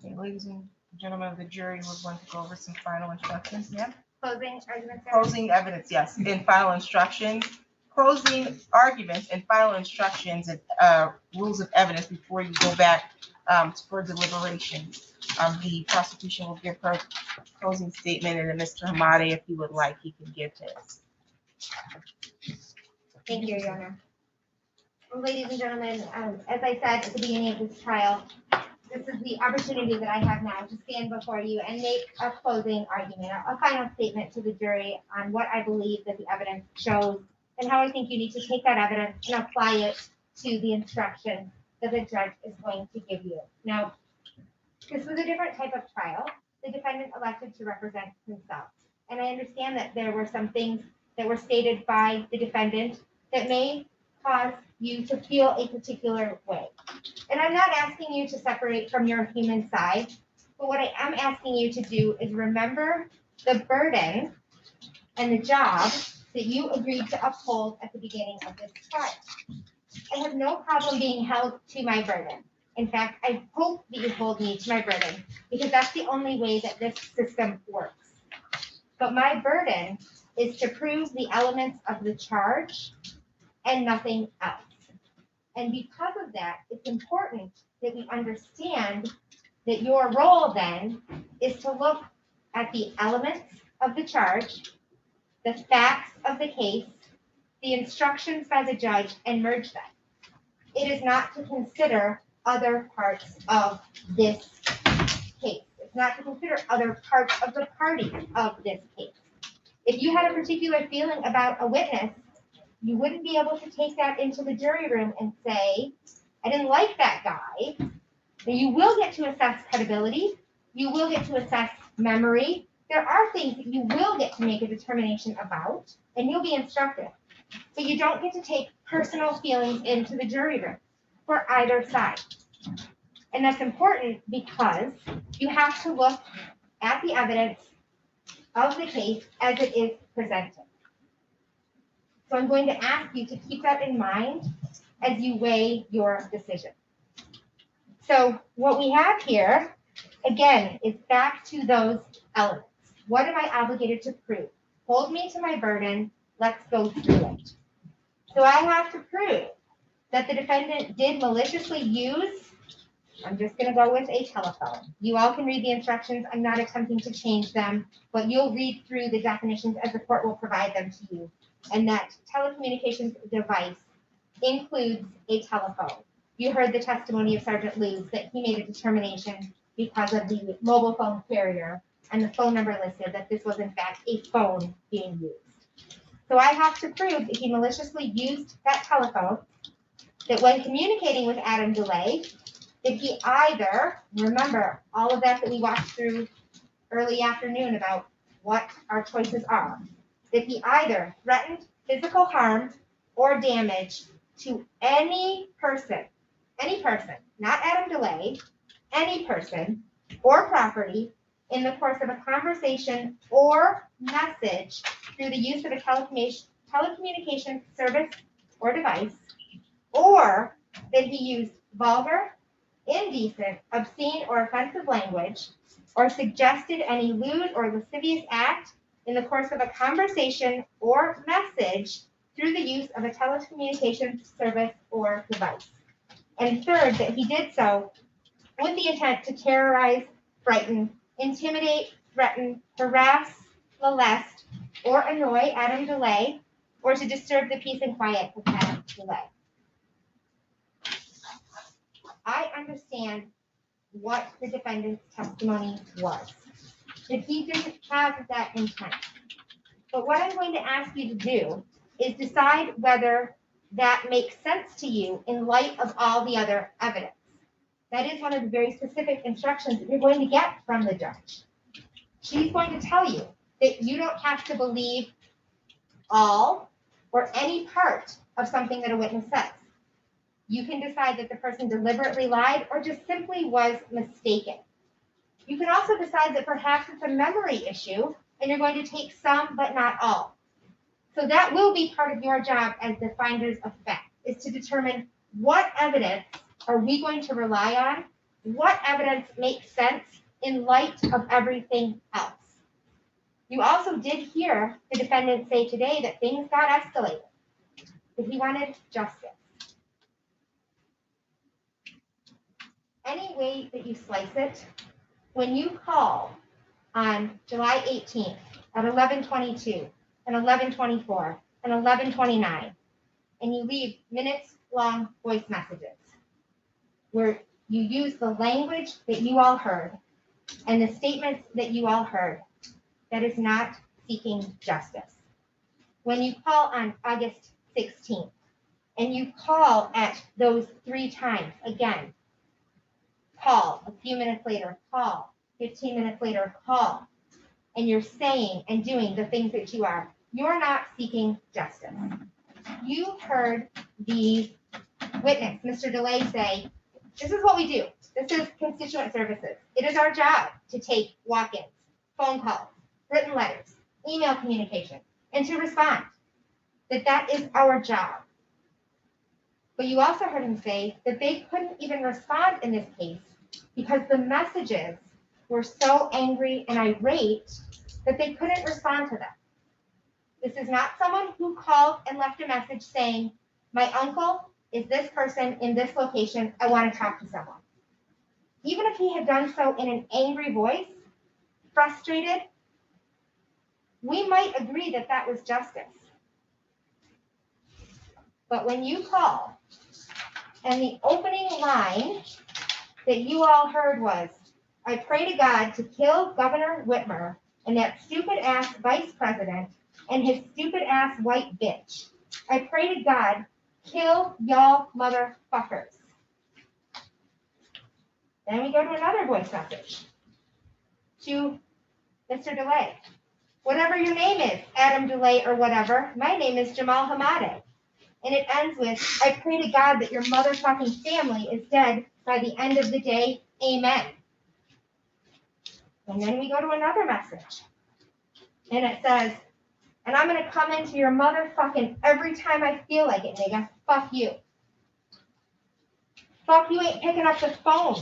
Okay, ladies and gentlemen of the jury, we're going to go over some final instructions. Yeah. Closing arguments. Closing evidence, yes, in final instructions. Closing arguments and final instructions and rules of evidence before you go back for deliberation. The prosecution will give her closing statement, and then Mr. Hamade, if he would like, he can give his. Thank you, Your Honor. Well, ladies and gentlemen, as I said at the beginning of this trial, this is the opportunity that I have now to stand before you and make a closing argument, a final statement to the jury on what I believe that the evidence shows and how I think you need to take that evidence and apply it to the instruction that the judge is going to give you. Now, this was a different type of trial. The defendant elected to represent himself. And I understand that there were some things that were stated by the defendant that may cause you to feel a particular way. And I'm not asking you to separate from your human side, but what I am asking you to do is remember the burden and the job that you agreed to uphold at the beginning of this trial. I have no problem being held to my burden. In fact, I hope that you hold me to my burden because that's the only way that this system works. But my burden is to prove the elements of the charge and nothing else. And because of that, it's important that we understand that your role then is to look at the elements of the charge, the facts of the case, the instructions by the judge, and merge them. It is not to consider other parts of this case. It's not to consider other parts of the parties of this case. If you had a particular feeling about a witness, you wouldn't be able to take that into the jury room and say, I didn't like that guy. Now, you will get to assess credibility. You will get to assess memory. There are things that you will get to make a determination about, and you'll be instructed. But you don't get to take personal feelings into the jury room for either side. And that's important because you have to look at the evidence of the case as it is presented. So I'm going to ask you to keep that in mind as you weigh your decision. So what we have here, again, is back to those elements. What am I obligated to prove? Hold me to my burden. Let's go through it. So I have to prove that the defendant did maliciously use, I'm just going to go with a telephone. You all can read the instructions. I'm not attempting to change them, but you'll read through the definitions as the court will provide them to you. And that telecommunications device includes a telephone. You heard the testimony of Sergeant Luz that he made a determination because of the mobile phone carrier and the phone number listed that this was in fact a phone being used. So I have to prove that he maliciously used that telephone, that when communicating with Adam DeLay, that he either, remember all of that we walked through early afternoon about what our choices are, that he either threatened physical harm or damage to any person, not Adam DeLay, any person or property in the course of a conversation or message through the use of a telecommunications service or device, or that he used vulgar, indecent, obscene, or offensive language, or suggested any lewd or lascivious act in the course of a conversation or message through the use of a telecommunications service or device. And third, that he did so with the intent to terrorize, frighten, intimidate, threaten, harass, molest, or annoy Adam DeLay, or to disturb the peace and quiet of Adam DeLay. I understand what the defendant's testimony was, that he didn't have that intent. But what I'm going to ask you to do is decide whether that makes sense to you in light of all the other evidence. That is one of the very specific instructions that you're going to get from the judge. She's going to tell you that you don't have to believe all or any part of something that a witness says. You can decide that the person deliberately lied or just simply was mistaken. You can also decide that perhaps it's a memory issue and you're going to take some but not all. So that will be part of your job as the finders of fact, is to determine what evidence are we going to rely on, what evidence makes sense in light of everything else. You also did hear the defendant say today that things got escalated, that he wanted justice. Any way that you slice it, when you call on July 18th at 11:22 and 11:24 and 11:29, and you leave minutes-long voice messages where you use the language that you all heard and the statements that you all heard, that is not seeking justice. When you call on August 16th and you call at those 3 times, again, call, a few minutes later, call, 15 minutes later, call, and you're saying and doing the things that you're not seeking justice. You heard the witness, Mr. DeLay, say, this is what we do. This is constituent services. It is our job to take walk-ins, phone calls, written letters, email communication, and to respond. That is our job. But you also heard him say that they couldn't even respond in this case because the messages were so angry and irate that they couldn't respond to them. This is not someone who called and left a message saying, my uncle is this person in this location, I want to talk to someone. Even if he had done so in an angry voice, frustrated, we might agree that that was justice. But when you call, and the opening line that you all heard was, I pray to God to kill Governor Whitmer and that stupid ass vice president and his stupid ass white bitch. I pray to God, kill y'all motherfuckers. Then we go to another voice message to Mr. DeLay. Whatever your name is, Adam DeLay or whatever, my name is Jamal Hamade. And it ends with, I pray to God that your motherfucking family is dead by the end of the day. Amen. And then we go to another message. And it says, and I'm going to come into your motherfucking every time I feel like it, nigga. Fuck you. Fuck you ain't picking up the phone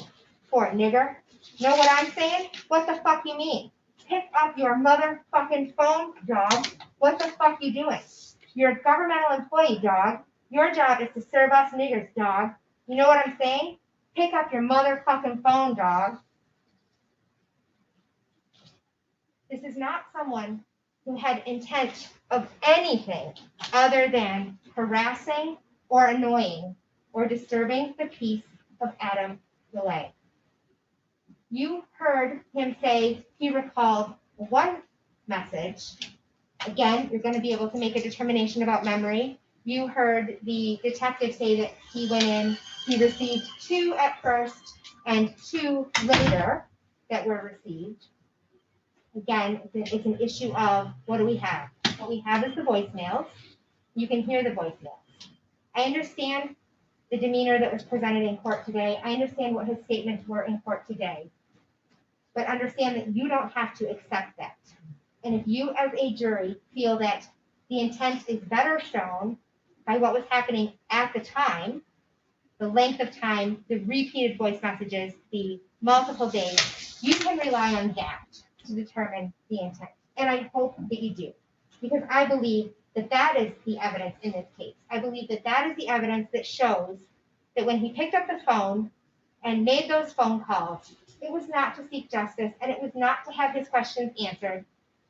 for it, nigger. Know what I'm saying? What the fuck you mean? Pick up your motherfucking phone, dog. What the fuck you doing? You're a governmental employee, dog. Your job is to serve us niggers, dog. You know what I'm saying? Pick up your motherfucking phone, dog. This is not someone who had intent of anything other than harassing or annoying or disturbing the peace of Adam DeLay. You heard him say he recalled one message. Again, you're going to be able to make a determination about memory. You heard the detective say that he went in, he received 2 at first and 2 later that were received. Again, it's an issue of what do we have? What we have is the voicemails. You can hear the voicemails. I understand the demeanor that was presented in court today. I understand what his statements were in court today. But understand that you don't have to accept that. And if you as a jury feel that the intent is better shown by what was happening at the time, the length of time, the repeated voice messages, the multiple days, you can rely on that to determine the intent. And I hope that you do, because I believe that that is the evidence in this case. I believe that that is the evidence that shows that when he picked up the phone and made those phone calls, it was not to seek justice and it was not to have his questions answered.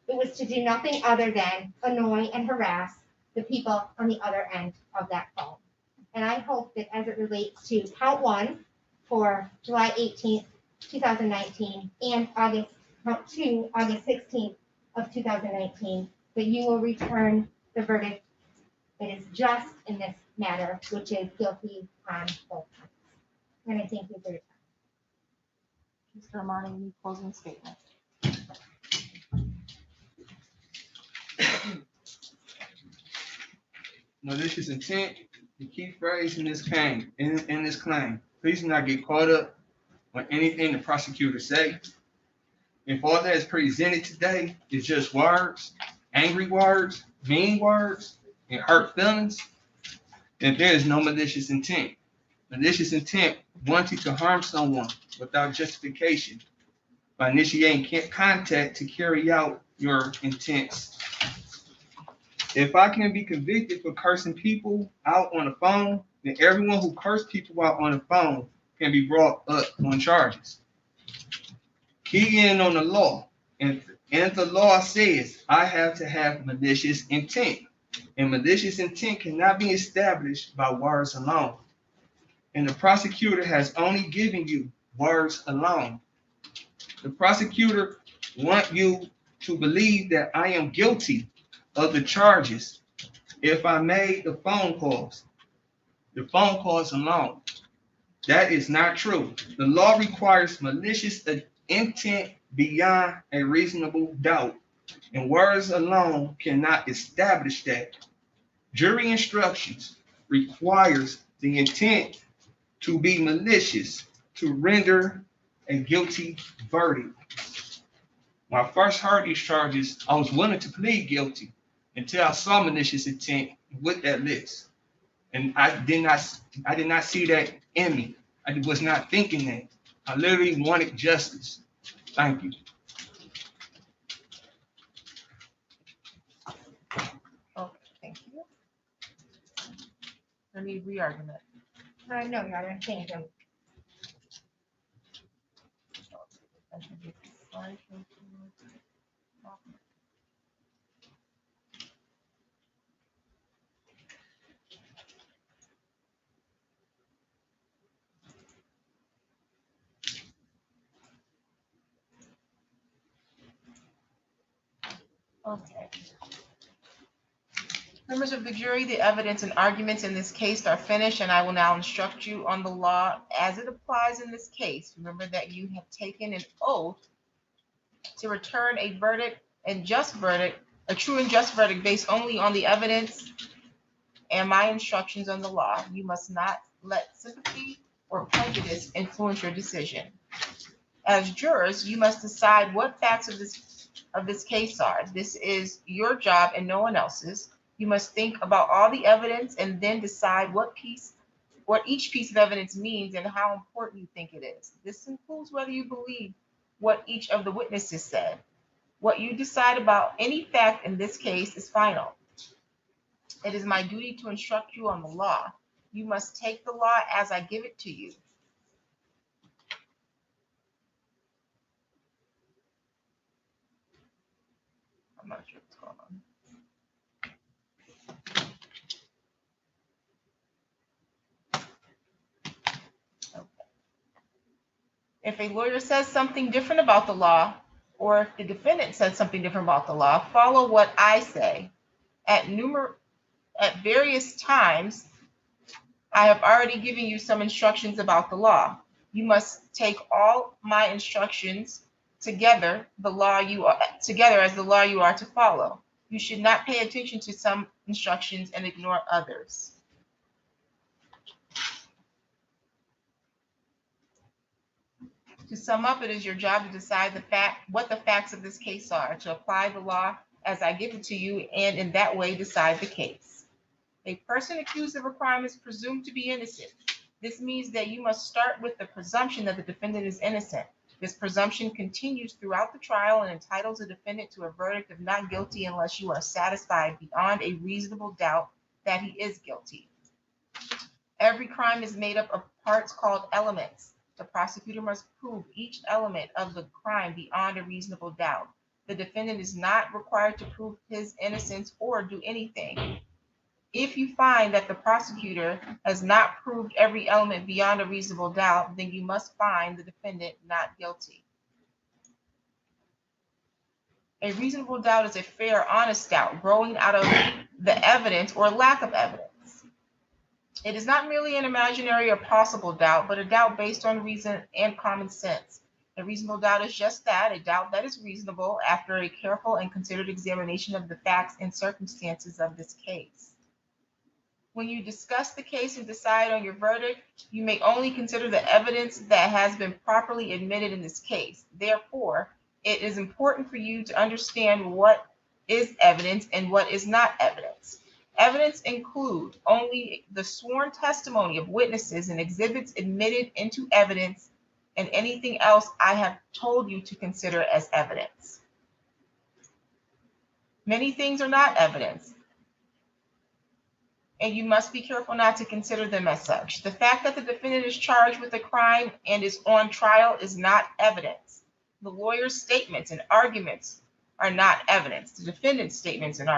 It was to do nothing other than annoy and harass the people on the other end of that phone. And I hope that as it relates to count 1 for July 18th, 2019, and count 2, August 16th of 2019, that you will return the verdict that is just in this matter, which is guilty on both counts. And I thank you for your time. Mr. Hamade, any closing statement? Malicious intent, the key phrase in this claim. Please do not get caught up on anything the prosecutor say. If all that is presented today is just words, angry words, mean words, and hurt feelings, then there is no malicious intent. Malicious intent wanting to harm someone without justification by initiating contact to carry out your intents. If I can be convicted for cursing people out on the phone, then everyone who cursed people out on the phone can be brought up on charges. Key in on the law, and the law says I have to have malicious intent, and malicious intent cannot be established by words alone. And the prosecutor has only given you words alone. The prosecutor wants you to believe that I am guilty of the charges if I made the phone calls alone. That is not true. The law requires malicious intent beyond a reasonable doubt, and words alone cannot establish that. Jury instructions requires the intent to be malicious to render a guilty verdict. When I first heard these charges, I was willing to plead guilty until I saw malicious intent with that list. And I did not see that in me. I was not thinking that. I literally wanted justice. Thank you. Okay, thank you. Any re-argument? No, Your Honor, thank you. Okay. Members of the jury, the evidence and arguments in this case are finished, and I will now instruct you on the law as it applies in this case. Remember that you have taken an oath to return a verdict and just verdict, a true and just verdict based only on the evidence and my instructions on the law. You must not let sympathy or prejudice influence your decision. As jurors, you must decide what facts of this case are. This is your job and no one else's. You must think about all the evidence and then decide what each piece of evidence means and how important you think it is. This includes whether you believe what each of the witnesses said. What you decide about any fact in this case is final. It is my duty to instruct you on the law. You must take the law as I give it to you. I'm not sure what's going on. Okay. If a lawyer says something different about the law, or if the defendant says something different about the law, follow what I say. At various times, I have already given you some instructions about the law. You must take all my instructions together as the law you are to follow. You should not pay attention to some instructions and ignore others. To sum up, it is your job to decide what the facts of this case are, to apply the law as I give it to you, and in that way decide the case. A person accused of a crime is presumed to be innocent. This means that you must start with the presumption that the defendant is innocent. This presumption continues throughout the trial and entitles the defendant to a verdict of not guilty unless you are satisfied beyond a reasonable doubt that he is guilty. Every crime is made up of parts called elements. The prosecutor must prove each element of the crime beyond a reasonable doubt. The defendant is not required to prove his innocence or do anything. If you find that the prosecutor has not proved every element beyond a reasonable doubt, then you must find the defendant not guilty. A reasonable doubt is a fair, honest doubt growing out of the evidence or lack of evidence. It is not merely an imaginary or possible doubt, but a doubt based on reason and common sense. A reasonable doubt is just that, a doubt that is reasonable after a careful and considered examination of the facts and circumstances of this case. When you discuss the case and decide on your verdict, you may only consider the evidence that has been properly admitted in this case. Therefore, it is important for you to understand what is evidence and what is not evidence. Evidence include only the sworn testimony of witnesses and exhibits admitted into evidence, and anything else I have told you to consider as evidence. Many things are not evidence, and you must be careful not to consider them as such. The fact that the defendant is charged with a crime and is on trial is not evidence. The lawyer's statements and arguments are not evidence. The defendant's statements and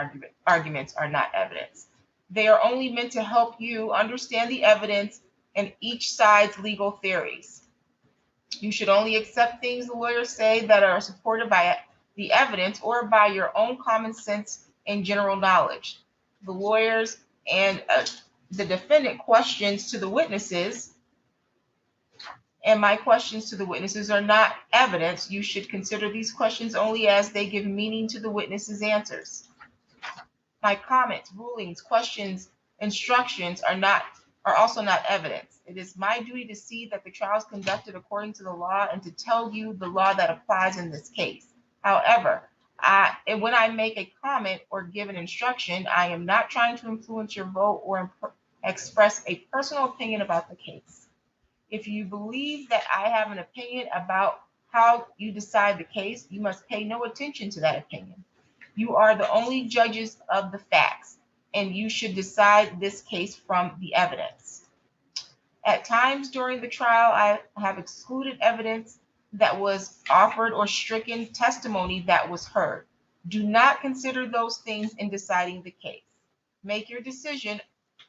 arguments are not evidence. They are only meant to help you understand the evidence and each side's legal theories. You should only accept things the lawyers say that are supported by the evidence or by your own common sense and general knowledge. The lawyers and the defendant questions to the witnesses and my questions to the witnesses are not evidence. You should consider these questions only as they give meaning to the witnesses' answers. My comments, rulings, questions, instructions are also not evidence. It is my duty to see that the trial is conducted according to the law and to tell you the law that applies in this case. However, when I make a comment or give an instruction, I am not trying to influence your vote or express a personal opinion about the case. If you believe that I have an opinion about how you decide the case, you must pay no attention to that opinion. You are the only judges of the facts, and you should decide this case from the evidence. At times during the trial, I have excluded evidence that was offered or stricken testimony that was heard. Do not consider those things in deciding the case. Make your decision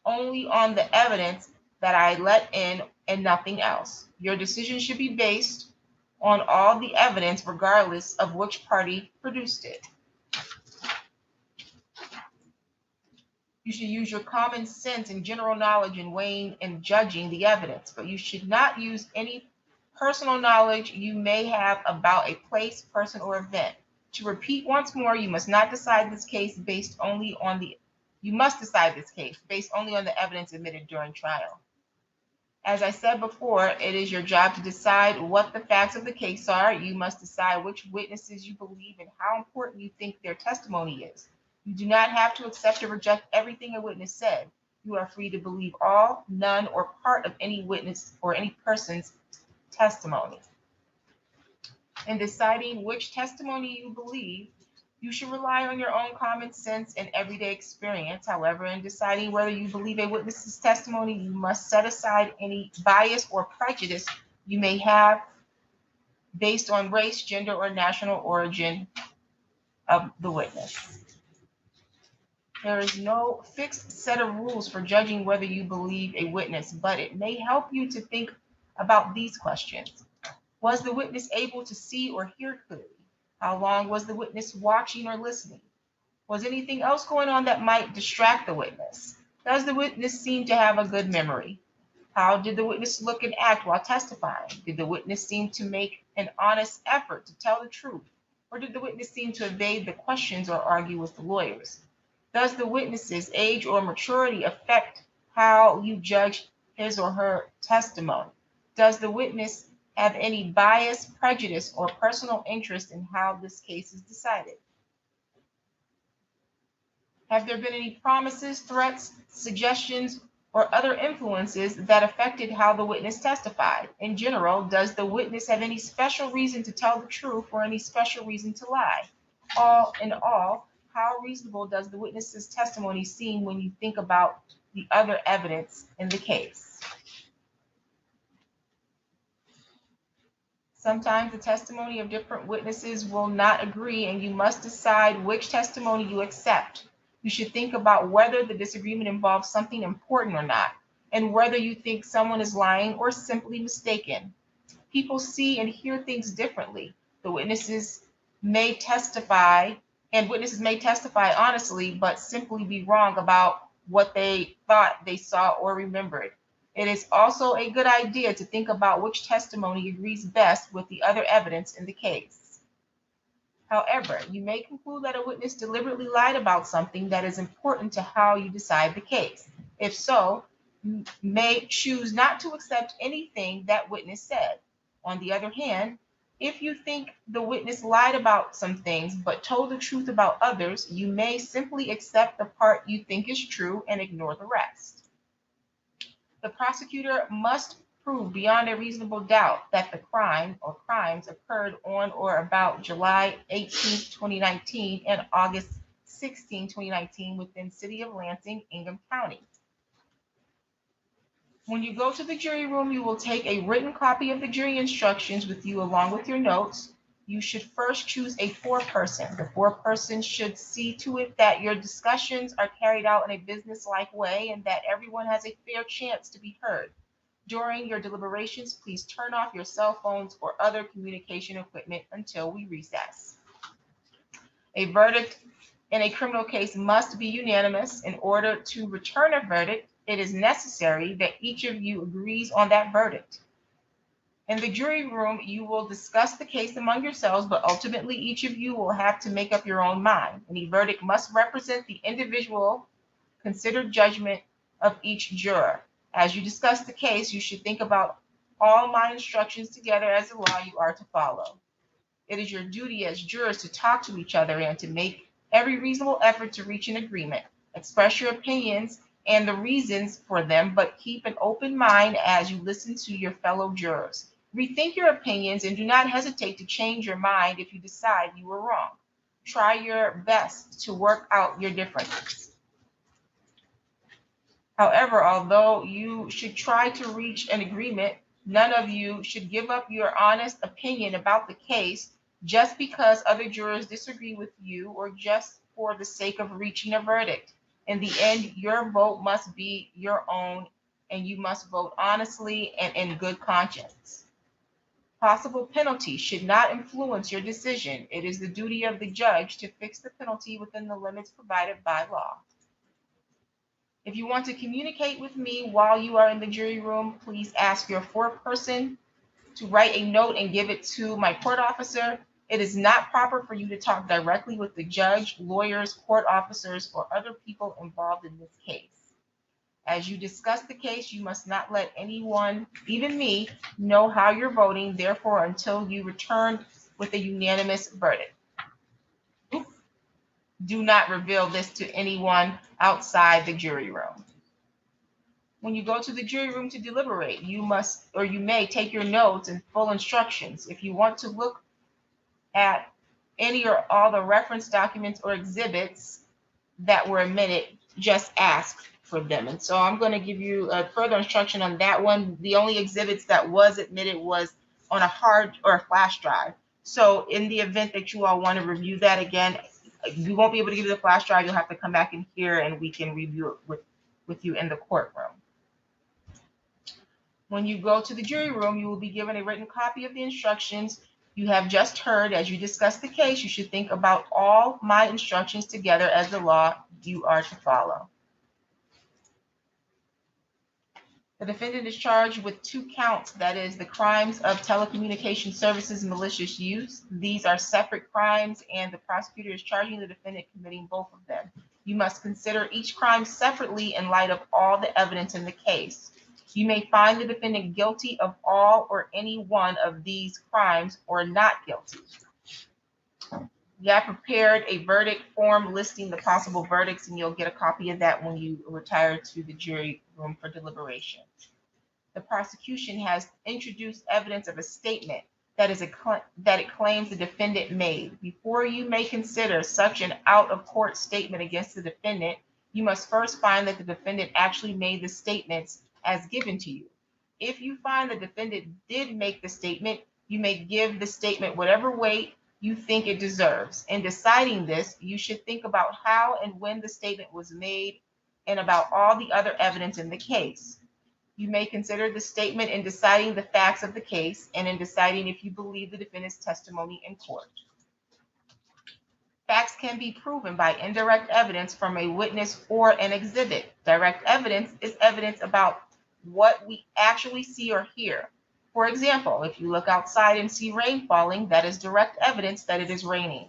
only on the evidence that I let in and nothing else. Your decision should be based on all the evidence, regardless of which party produced it. You should use your common sense and general knowledge in weighing and judging the evidence, but you should not use any personal knowledge you may have about a place, person, or event. To repeat once more, you must decide this case based only on the evidence admitted during trial. As I said before, it is your job to decide what the facts of the case are. You must decide which witnesses you believe and how important you think their testimony is. You do not have to accept or reject everything a witness said. You are free to believe all, none, or part of any witness or any person's testimony. In deciding which testimony you believe, you should rely on your own common sense and everyday experience. However, in deciding whether you believe a witness's testimony, you must set aside any bias or prejudice you may have based on race, gender, or national origin of the witness. There is no fixed set of rules for judging whether you believe a witness, but it may help you to think about these questions. Was the witness able to see or hear clearly? How long was the witness watching or listening? Was anything else going on that might distract the witness? Does the witness seem to have a good memory? How did the witness look and act while testifying? Did the witness seem to make an honest effort to tell the truth? Or did the witness seem to evade the questions or argue with the lawyers? Does the witness's age or maturity affect how you judge his or her testimony? Does the witness have any bias, prejudice, or personal interest in how this case is decided? Have there been any promises, threats, suggestions, or other influences that affected how the witness testified? In general, does the witness have any special reason to tell the truth or any special reason to lie? All in all, how reasonable does the witness's testimony seem when you think about the other evidence in the case? Sometimes the testimony of different witnesses will not agree, and you must decide which testimony you accept. You should think about whether the disagreement involves something important or not, and whether you think someone is lying or simply mistaken. People see and hear things differently. The witnesses may testify, and witnesses may testify honestly, but simply be wrong about what they thought they saw or remembered. It is also a good idea to think about which testimony agrees best with the other evidence in the case. However, you may conclude that a witness deliberately lied about something that is important to how you decide the case. If so, you may choose not to accept anything that witness said. On the other hand, if you think the witness lied about some things but told the truth about others, you may simply accept the part you think is true and ignore the rest. The prosecutor must prove beyond a reasonable doubt that the crime or crimes occurred on or about July 18, 2019 and August 16, 2019 within City of Lansing, Ingham County. When you go to the jury room, you will take a written copy of the jury instructions with you along with your notes. You should first choose a foreperson. The foreperson should see to it that your discussions are carried out in a business-like way and that everyone has a fair chance to be heard. During your deliberations, please turn off your cell phones or other communication equipment until we recess. A verdict in a criminal case must be unanimous. In order to return a verdict, it is necessary that each of you agrees on that verdict. In the jury room, you will discuss the case among yourselves, but ultimately each of you will have to make up your own mind. Any verdict must represent the individual considered judgment of each juror. As you discuss the case, you should think about all my instructions together as the law you are to follow. It is your duty as jurors to talk to each other and to make every reasonable effort to reach an agreement. Express your opinions and the reasons for them, but keep an open mind as you listen to your fellow jurors. Rethink your opinions and do not hesitate to change your mind if you decide you were wrong. Try your best to work out your differences. However, although you should try to reach an agreement, none of you should give up your honest opinion about the case just because other jurors disagree with you or just for the sake of reaching a verdict. In the end, your vote must be your own, and you must vote honestly and in good conscience. Possible penalty should not influence your decision. It is the duty of the judge to fix the penalty within the limits provided by law. If you want to communicate with me while you are in the jury room, please ask your foreperson to write a note and give it to my court officer. It is not proper for you to talk directly with the judge, lawyers, court officers, or other people involved in this case. As you discuss the case, you must not let anyone, even me, know how you're voting, therefore, until you return with a unanimous verdict. Do not reveal this to anyone outside the jury room. When you go to the jury room to deliberate, you must, or you may take your notes and full instructions. If you want to look at any or all the reference documents or exhibits that were omitted, just ask for them. And so I'm going to give you a further instruction on that one. The only exhibits that was admitted was on a hard or a flash drive. So in the event that you all want to review that again, you won't be able to give you the flash drive. You'll have to come back in here and we can review it with you in the courtroom. When you go to the jury room, you will be given a written copy of the instructions you have just heard. As you discuss the case, you should think about all my instructions together as the law you are to follow. The defendant is charged with 2 counts, that is, the crimes of telecommunication services and malicious use. These are separate crimes, and the prosecutor is charging the defendant committing both of them. You must consider each crime separately in light of all the evidence in the case. You may find the defendant guilty of all or any one of these crimes or not guilty. Yeah, I prepared a verdict form listing the possible verdicts, and you'll get a copy of that when you retire to the jury room for deliberation. The prosecution has introduced evidence of a statement that it claims the defendant made. Before you may consider such an out-of-court statement against the defendant, you must first find that the defendant actually made the statements as given to you. If you find the defendant did make the statement, you may give the statement whatever weight you think it deserves. In deciding this, you should think about how and when the statement was made and about all the other evidence in the case. You may consider the statement in deciding the facts of the case and in deciding if you believe the defendant's testimony in court. Facts can be proven by indirect evidence from a witness or an exhibit. Direct evidence is evidence about what we actually see or hear. For example, if you look outside and see rain falling, that is direct evidence that it is raining.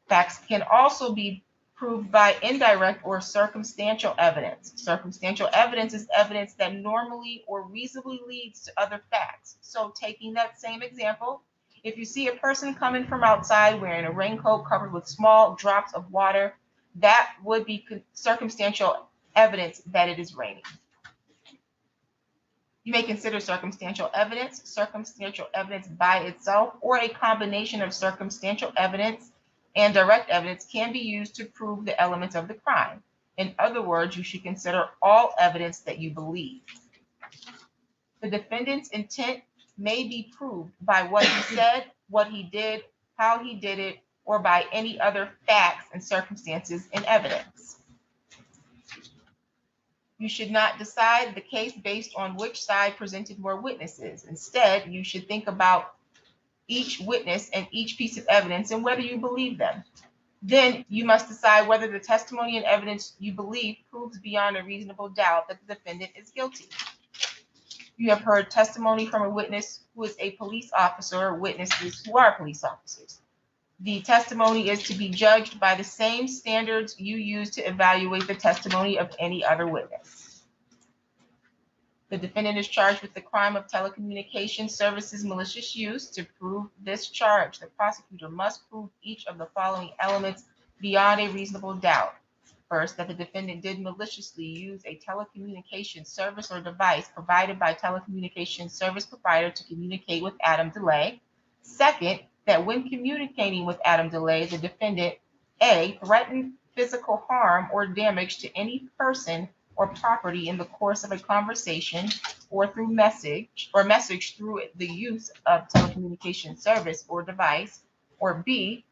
Facts can also be proved by indirect or circumstantial evidence. Circumstantial evidence is evidence that normally or reasonably leads to other facts. So taking that same example, if you see a person coming from outside wearing a raincoat covered with small drops of water, that would be circumstantial evidence that it is raining. You may consider circumstantial evidence by itself, or a combination of circumstantial evidence and direct evidence can be used to prove the elements of the crime. In other words, you should consider all evidence that you believe. The defendant's intent may be proved by what he said, what he did, how he did it, or by any other facts and circumstances in evidence. You should not decide the case based on which side presented more witnesses. Instead, you should think about each witness and each piece of evidence and whether you believe them. Then you must decide whether the testimony and evidence you believe proves beyond a reasonable doubt that the defendant is guilty. You have heard testimony from a witness who is a police officer or witnesses who are police officers. The testimony is to be judged by the same standards you use to evaluate the testimony of any other witness. The defendant is charged with the crime of telecommunications services malicious use. To prove this charge, the prosecutor must prove each of the following elements beyond a reasonable doubt. First, that the defendant did maliciously use a telecommunications service or device provided by telecommunications service provider to communicate with Adam DeLay. Second, that when communicating with Adam DeLay, the defendant, A, threatened physical harm or damage to any person or property in the course of a conversation or through message through the use of telecommunications service or device, or B,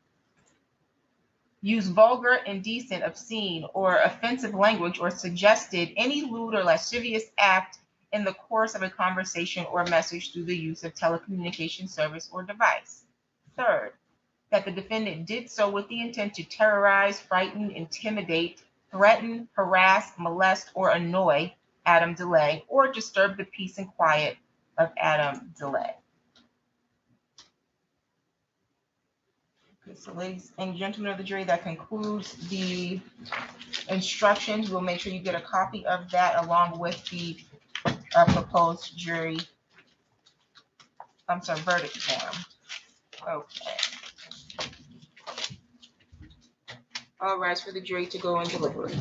use vulgar, indecent, obscene, or offensive language or suggested any lewd or lascivious act in the course of a conversation or message through the use of telecommunications service or device. Third, that the defendant did so with the intent to terrorize, frighten, intimidate, threaten, harass, molest, or annoy Adam DeLay, or disturb the peace and quiet of Adam DeLay. Okay, so ladies and gentlemen of the jury, that concludes the instructions. We'll make sure you get a copy of that along with the proposed verdict form. Okay. All rise for the jury to go and deliberate.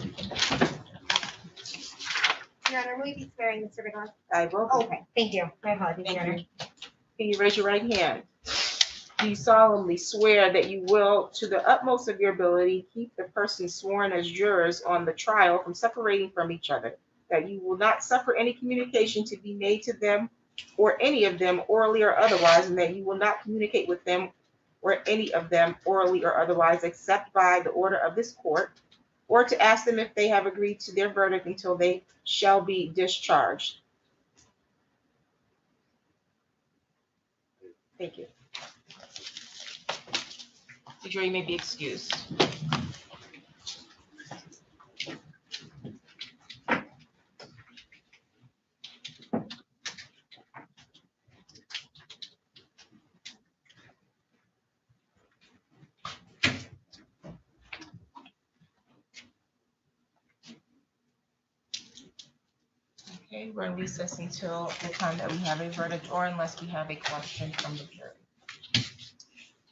Your Honor, will you be swearing Mr. Bigelow? I will. Okay, thank you. My apologies, Your Thank Honor. you. Can you raise your right hand? Do you solemnly swear that you will, to the utmost of your ability, keep the persons sworn as jurors on the trial from separating from each other, that you will not suffer any communication to be made to them or any of them orally or otherwise, and that you will not communicate with them or any of them orally or otherwise except by the order of this court, or to ask them if they have agreed to their verdict until they shall be discharged. Thank you. The jury may be excused. Okay, we're in recess until the time that we have a verdict or unless we have a question from the jury.